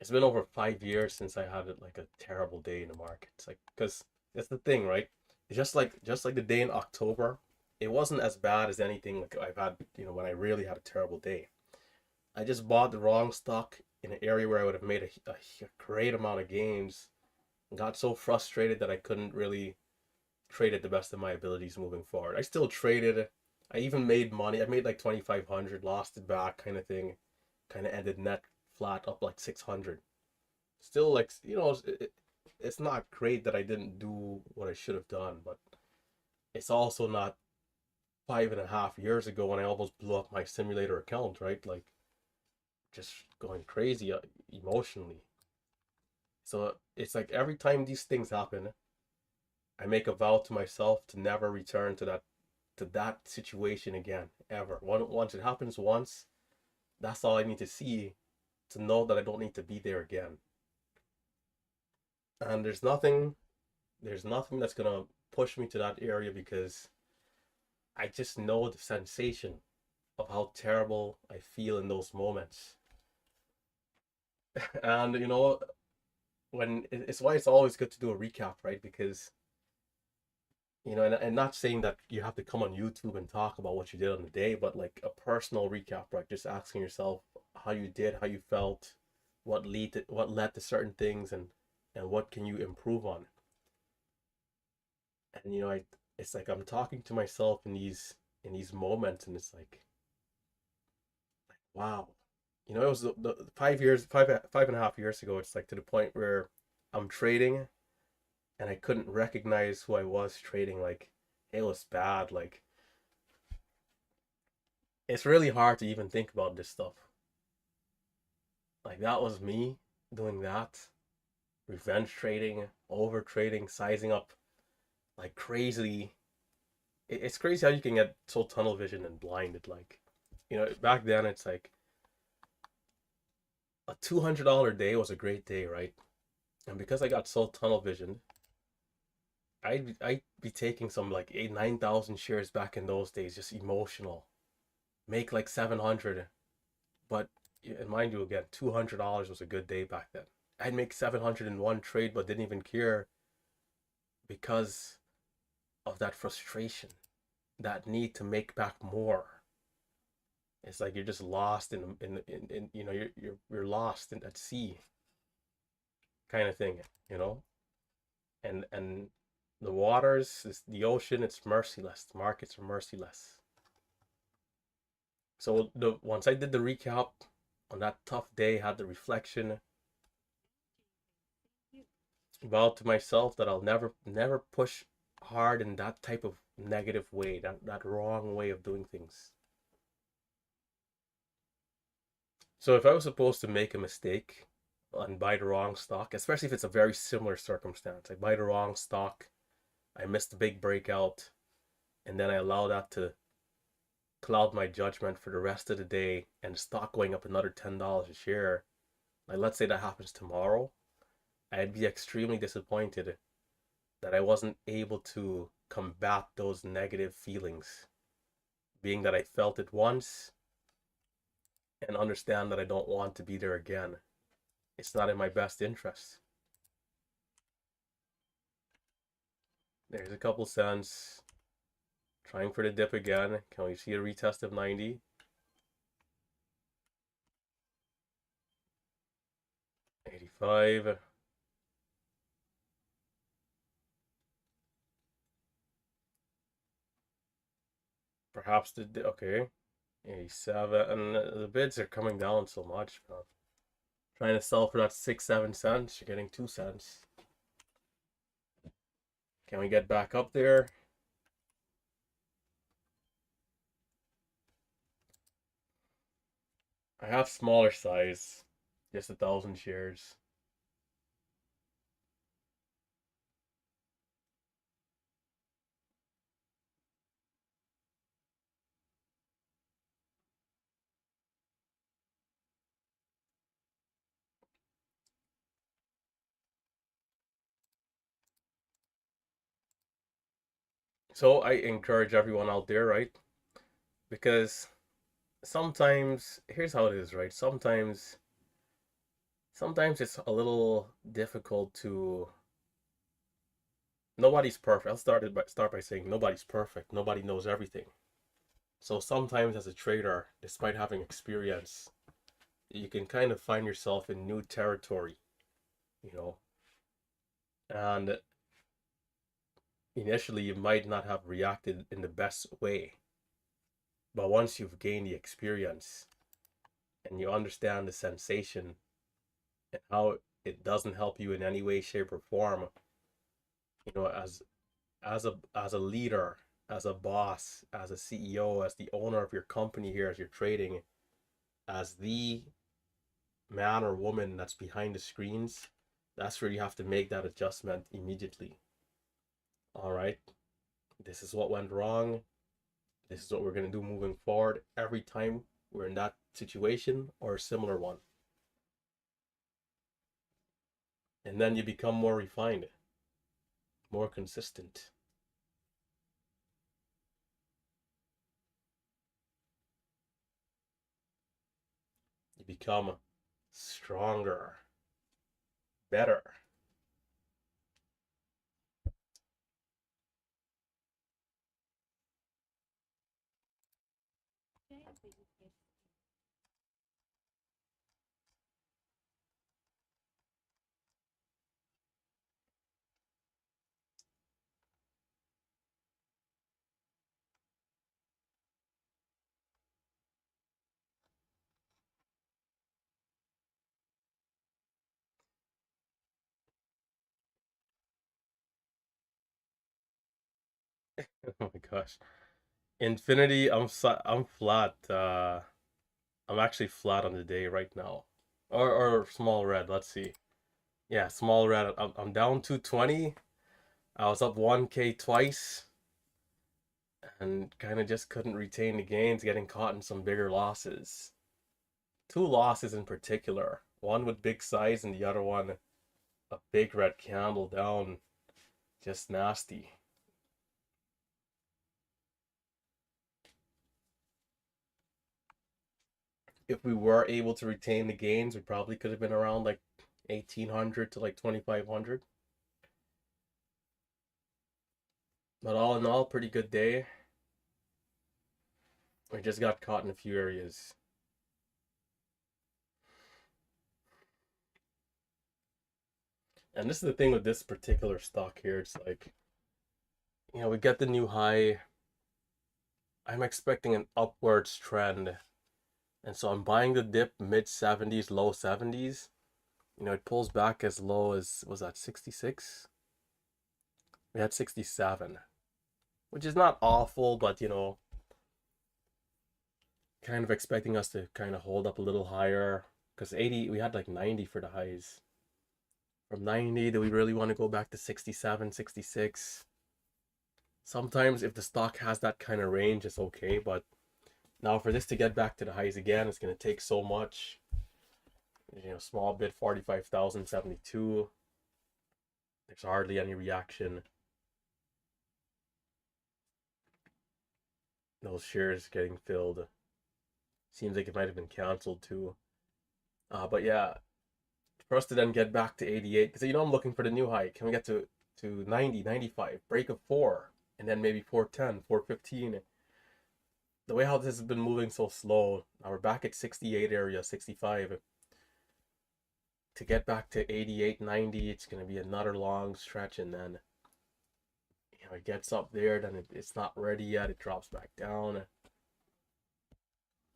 Speaker 1: It's been over 5 years since I had like a terrible day in the market. It's like because that's the thing, right? It's just like the day in October, it wasn't as bad as anything like I've had, when I really had a terrible day. I just bought the wrong stock in an area where I would have made a great amount of gains. Got so frustrated that I couldn't really trade at the best of my abilities moving forward. I still traded. I even made money. I made like 2,500, lost it back, kind of thing. Kind of ended net flat up like 600. Still, like, it's not great that I didn't do what I should have done, but it's also not 5.5 years ago when I almost blew up my simulator account, right? Like, just going crazy emotionally. So it's like every time these things happen, I make a vow to myself to never return to that situation again ever. Once it happens once, that's all I need to see to know that I don't need to be there again. And there's nothing that's gonna push me to that area because I just know the sensation of how terrible I feel in those moments. And it's why it's always good to do a recap, right? Because and not saying that you have to come on YouTube and talk about what you did on the day, but like a personal recap, right? Just asking yourself how you did, how you felt, what led to certain things, and what can you improve on. And it's like I'm talking to myself in these moments, and it's like, wow. It was the 5 years, 5.5 years ago. It's like to the point where I'm trading and I couldn't recognize who I was trading. Like it was bad. Like it's really hard to even think about this stuff. Like that was me doing that, revenge trading, over trading, sizing up like crazy. It's crazy how you can get so tunnel vision and blinded. Like, back then it's like a $200 day was a great day, right? And because I got so tunnel vision, I'd be taking some like 8, 9,000 shares back in those days, just emotional. Make like 700, but and mind you, again, $200 was a good day back then. I'd make 700 in one trade, but didn't even care because of that frustration, that need to make back more. It's like you're just lost in you're lost in at sea kind of thing, you know. And the waters, the ocean, it's merciless. The markets are merciless. So the once I did the recap on that tough day, had the reflection, vowed to myself that I'll never push hard in that type of negative way, that wrong way of doing things. So if I was supposed to make a mistake and buy the wrong stock, especially if it's a very similar circumstance, I buy the wrong stock, I missed the big breakout, and then I allow that to cloud my judgment for the rest of the day, and the stock going up another $10 a share. Like let's say that happens tomorrow, I'd be extremely disappointed that I wasn't able to combat those negative feelings, being that I felt it once and understand that I don't want to be there again. It's not in my best interest. There's a couple cents. Trying for the dip again. Can we see a retest of 90? 85. Perhaps okay. 87. And the bids are coming down so much, man. Trying to sell for that 6, 7 cents. You're getting 2 cents. Can we get back up there? I have smaller size. Just 1,000 shares. So I encourage everyone out there, right? Because sometimes here's how it is, right? Sometimes it's a little difficult to nobody's perfect. I'll start by saying nobody's perfect. Nobody knows everything. So sometimes as a trader, despite having experience, you can kind of find yourself in new territory, you know. And initially you might not have reacted in the best way, but once you've gained the experience and you understand the sensation and how it doesn't help you in any way, shape, or form, as a leader, as a boss, as a CEO, as the owner of your company here, as you're trading, as the man or woman that's behind the screens, That's where you have to make that adjustment immediately. All right, this is what went wrong. This is what we're going to do moving forward every time we're in that situation or a similar one. And then you become more refined, more consistent. You become stronger, better. Oh my gosh. Infinity, I'm flat. I'm actually flat on the day right now. Or small red, let's see. Yeah, small red. I'm down 220. I was up 1K twice and kind of just couldn't retain the gains, getting caught in some bigger losses. Two losses in particular. One with big size and the other one a big red candle down. Just nasty. If we were able to retain the gains, we probably could have been around like 1800 to like 2500. But all in all, pretty good day. We just got caught in a few areas. And this is the thing with this particular stock here. It's like, we get the new high. I'm expecting an upwards trend. And so I'm buying the dip mid 70s, low 70s. It pulls back as low as, was that 66? We had 67, which is not awful, but kind of expecting us to kind of hold up a little higher because 80, we had like 90 for the highs. From 90, do we really want to go back to 67, 66? Sometimes if the stock has that kind of range, it's okay, but now for this to get back to the highs again, it's going to take so much. Small bid 45,072. There's hardly any reaction. Those shares getting filled. Seems like it might have been canceled too. But yeah, for us to then get back to 88, because I'm looking for the new high. Can we get to 90, 95, break of 4, and then maybe 410, 415? The way how this has been moving so slow, now we're back at 68 area, 65. To get back to 88, 90, it's going to be another long stretch, and then it gets up there, then it's not ready yet, it drops back down.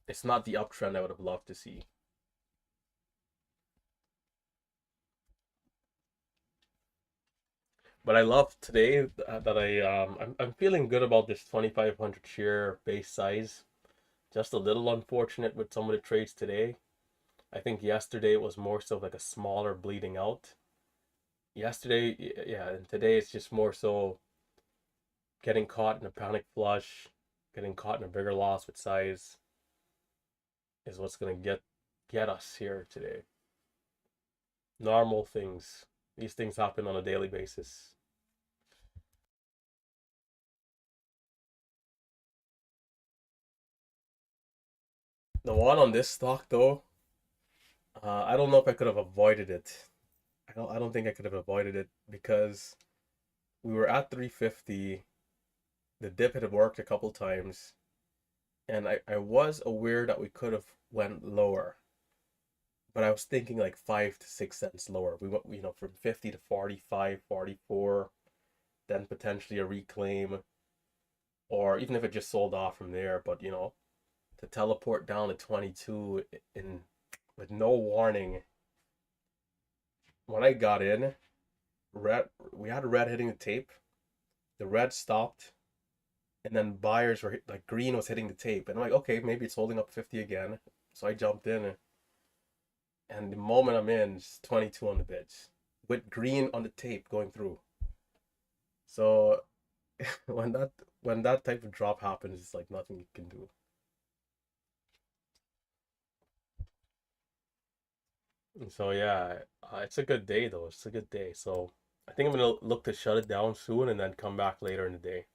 Speaker 1: It's not the uptrend I would have loved to see. But I love today that I'm feeling good about this 2500 share base size. Just a little unfortunate with some of the trades today. I think yesterday it was more so like a smaller bleeding out. Yesterday, yeah, and today it's just more so getting caught in a panic flush, getting caught in a bigger loss with size is what's gonna get us here today. Normal things. These things happen on a daily basis. The one on this stock though, I don't know if I could have avoided it. I don't think I could have avoided it because we were at 350. The dip had worked a couple times, and I was aware that we could have went lower, but I was thinking like 5 to 6 cents lower. We went, from 50 to 45, 44, then potentially a reclaim, or even if it just sold off from there. But to teleport down to 22 in with no warning. When I got in, we had a red hitting the tape. The red stopped, and then buyers were like green was hitting the tape, and I'm like, okay, maybe it's holding up 50 again. So I jumped in, and the moment I'm in, it's 22 on the bids. with green on the tape going through. So when that type of drop happens, it's like nothing you can do. So yeah, it's a good day though. It's a good day. So I think I'm gonna look to shut it down soon and then come back later in the day.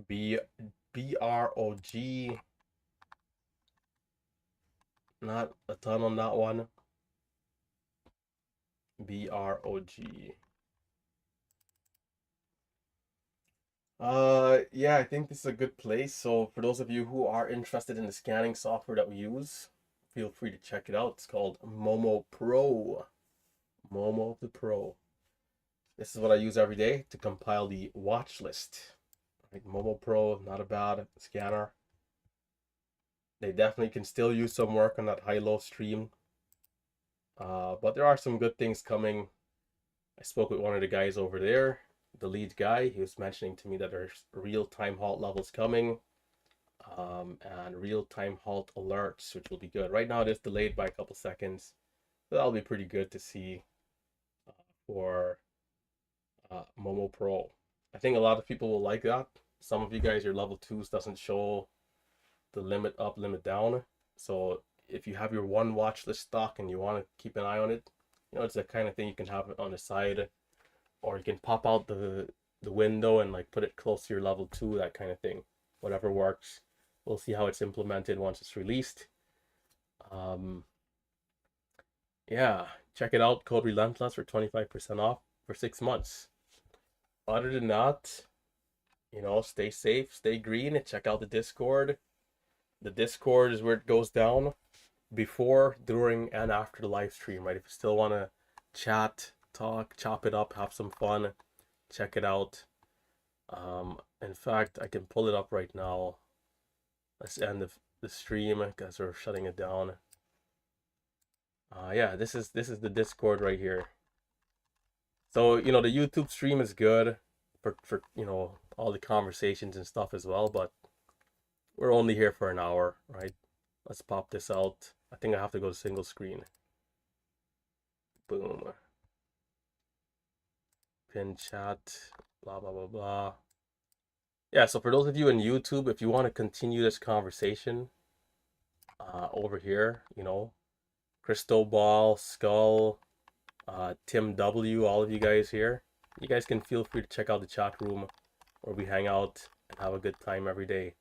Speaker 1: B BROG, not a ton on that one. BROG. Yeah, I think this is a good place. So for those of you who are interested in the scanning software that we use, feel free to check it out. It's called Momo Pro. Momo the Pro. This is what I use every day to compile the watch list. Right, Momo Pro, not a bad scanner. They definitely can still use some work on that high-low stream. But there are some good things coming. I spoke with one of the guys over there, the lead guy. He was mentioning to me that there's real-time halt levels coming, and real-time halt alerts, which will be good. Right now it is delayed by a couple seconds. So that'll be pretty good to see for Momo Pro. I think a lot of people will like that. Some of you guys, your level 2s doesn't show the limit up, limit down. So if you have your one watch list stock and you want to keep an eye on it, it's the kind of thing you can have it on the side, or you can pop out the window and like put it close to your level 2, that kind of thing. Whatever works. We'll see how it's implemented once it's released. Um, yeah, check it out. Code Relentless for 25% off for 6 months. Other than that, stay safe, stay green, and check out the Discord. The Discord is where it goes down before, during, and after the live stream, right? If you still want to chat, talk, chop it up, have some fun, check it out. In fact, I can pull it up right now. Let's end the stream because we're shutting it down. Yeah, this is the Discord right here. So the YouTube stream is good for all the conversations and stuff as well, but we're only here for an hour, right? Let's pop this out. I think I have to go to single screen. Boom. Pin chat, blah, blah, blah, blah. Yeah, so for those of you in YouTube, if you want to continue this conversation over here, Cristobal, Skull, Tim W, all of you guys here, you guys can feel free to check out the chat room where we hang out and have a good time every day.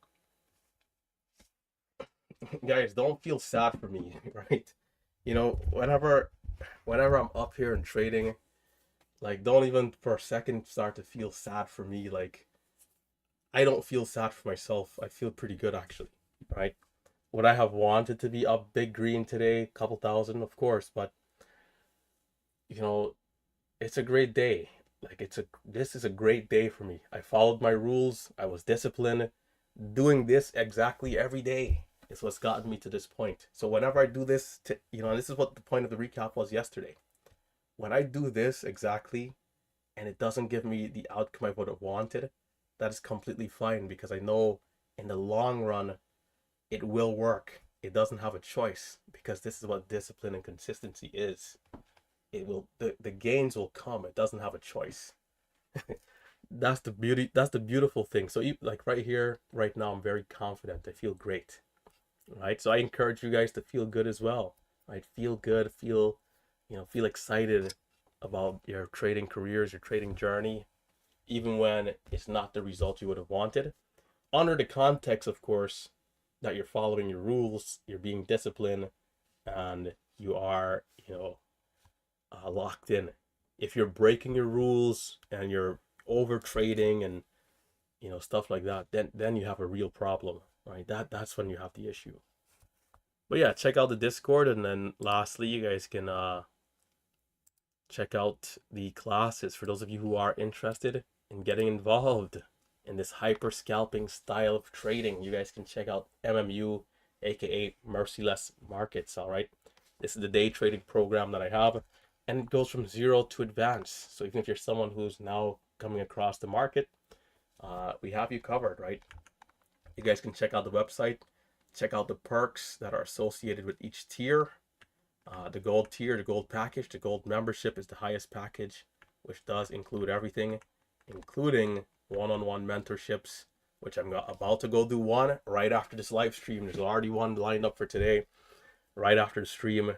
Speaker 1: Guys, don't feel sad for me, right? Whenever I'm up here and trading, like, don't even for a second start to feel sad for me. Like, I don't feel sad for myself. I feel pretty good actually, right? Would I have wanted to be up big green today, couple thousand, of course, but you know, it's a great day. Like, this is a great day for me. I followed my rules. I was disciplined. Doing this exactly every day is what's gotten me to this point. So whenever I do this, and this is what the point of the recap was yesterday. When I do this exactly, and it doesn't give me the outcome I would have wanted, that is completely fine because I know in the long run it will work. It doesn't have a choice because this is what discipline and consistency is. It will the gains will come. It doesn't have a choice. That's the beauty. That's the beautiful thing. So like right here, right now, I'm very confident. I feel great, right? So I encourage you guys to feel good as well, right? Feel good. Feel excited about your trading careers, your trading journey, even when it's not the result you would have wanted. Under the context, of course, that you're following your rules, you're being disciplined, and you are, locked in. If you're breaking your rules and you're over trading and stuff like that, then you have a real problem, right? That's when you have the issue. But yeah, check out the Discord, and then lastly, you guys can check out the classes for those of you who are interested in getting involved in this hyper scalping style of trading. You guys can check out MMU, aka Merciless Markets. All right, this is the day trading program that I have, and it goes from 0 to advanced. So even if you're someone who's now coming across the market, we have you covered, right? You guys can check out the website, check out the perks that are associated with each tier. The gold tier, the gold package, the gold membership is the highest package, which does include everything, including one-on-one mentorships, which I'm about to go do one right after this live stream. There's already one lined up for today, right after the stream.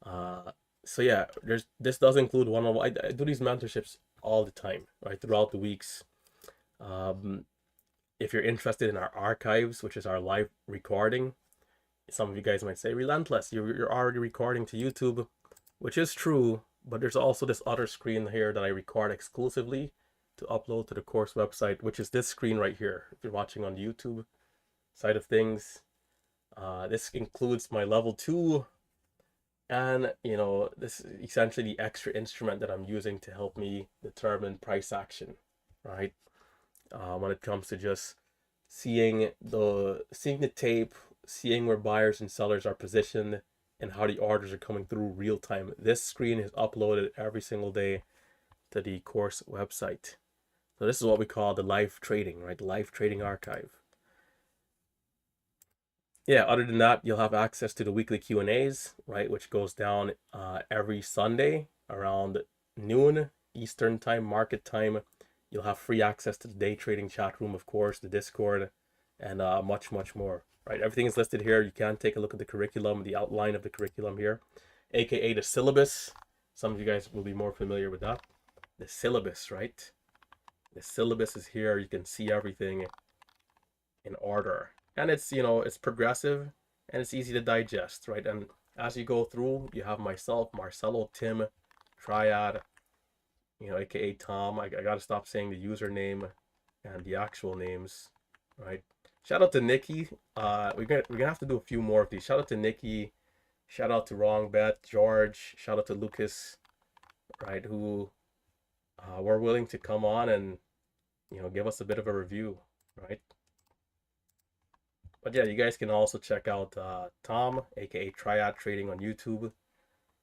Speaker 1: So yeah, this does include one-on-one. I do these mentorships all the time, right, throughout the weeks. If you're interested in our archives, which is our live recording, some of you guys might say, Relentless, you're already recording to YouTube, which is true, but there's also this other screen here that I record exclusively to upload to the course website, which is this screen right here. If you're watching on the YouTube side of things, this includes my level 2, and this is essentially the extra instrument that I'm using to help me determine price action, right? When it comes to just seeing the tape, seeing where buyers and sellers are positioned, and how the orders are coming through real time. This screen is uploaded every single day to the course website. So this is what we call the live trading, right? The live trading archive. Yeah, other than that, you'll have access to the weekly Q&As, right, which goes down every Sunday around noon Eastern time, market time. You'll have free access to the day trading chat room, of course, the Discord, and much, much more, right? Everything is listed here. You can take a look at the curriculum, the outline of the curriculum here, aka the syllabus. Some of you guys will be more familiar with that. The syllabus, right? The syllabus is here. You can see everything in order. And it's, it's progressive and it's easy to digest, right? And as you go through, you have myself, Marcelo, Tim, Triad, aka Tom. I gotta stop saying the username and the actual names, right? Shout out to Nikki. We're gonna have to do a few more of these. Shout out to Nikki. Shout out to Wrong Bet, George. Shout out to Lucas, right? Who were willing to come on and give us a bit of a review, right? But yeah, you guys can also check out Tom, aka Triad Trading on YouTube.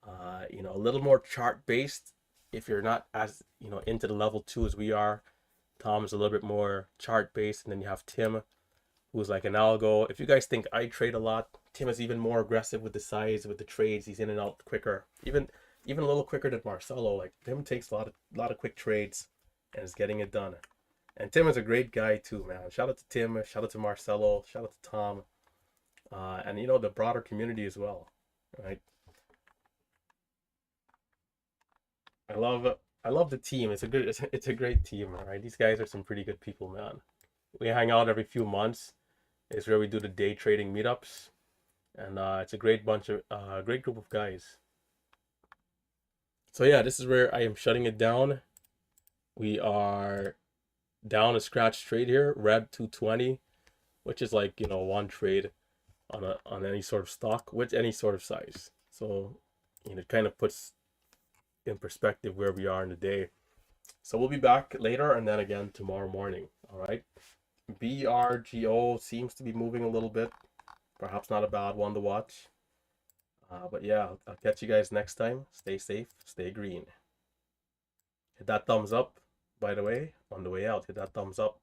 Speaker 1: A little more chart based. If you're not as into the level 2 as we are, Tom is a little bit more chart based, and then you have Tim, who's like an algo. If you guys think I trade a lot, Tim is even more aggressive with the size, with the trades. He's in and out quicker, even a little quicker than Marcelo. Like Tim takes a lot of quick trades and is getting it done. And Tim is a great guy too, man. Shout out to Tim, shout out to Marcelo, shout out to Tom, and the broader community as well, right? I love the team. It's a great team, all right? These guys are some pretty good people, man. We hang out every few months. It's where we do the day trading meetups, and it's a great great group of guys. So yeah, this is where I am shutting it down. We are down a scratch trade here, red 220, which is like one trade on any sort of stock with any sort of size. So it kind of puts in perspective where we are in the day. So we'll be back later and then again tomorrow morning. All right. BRGO seems to be moving a little bit. Perhaps not a bad one to watch. But yeah, I'll catch you guys next time. Stay safe, stay green. Hit that thumbs up, by the way, on the way out. Hit that thumbs up.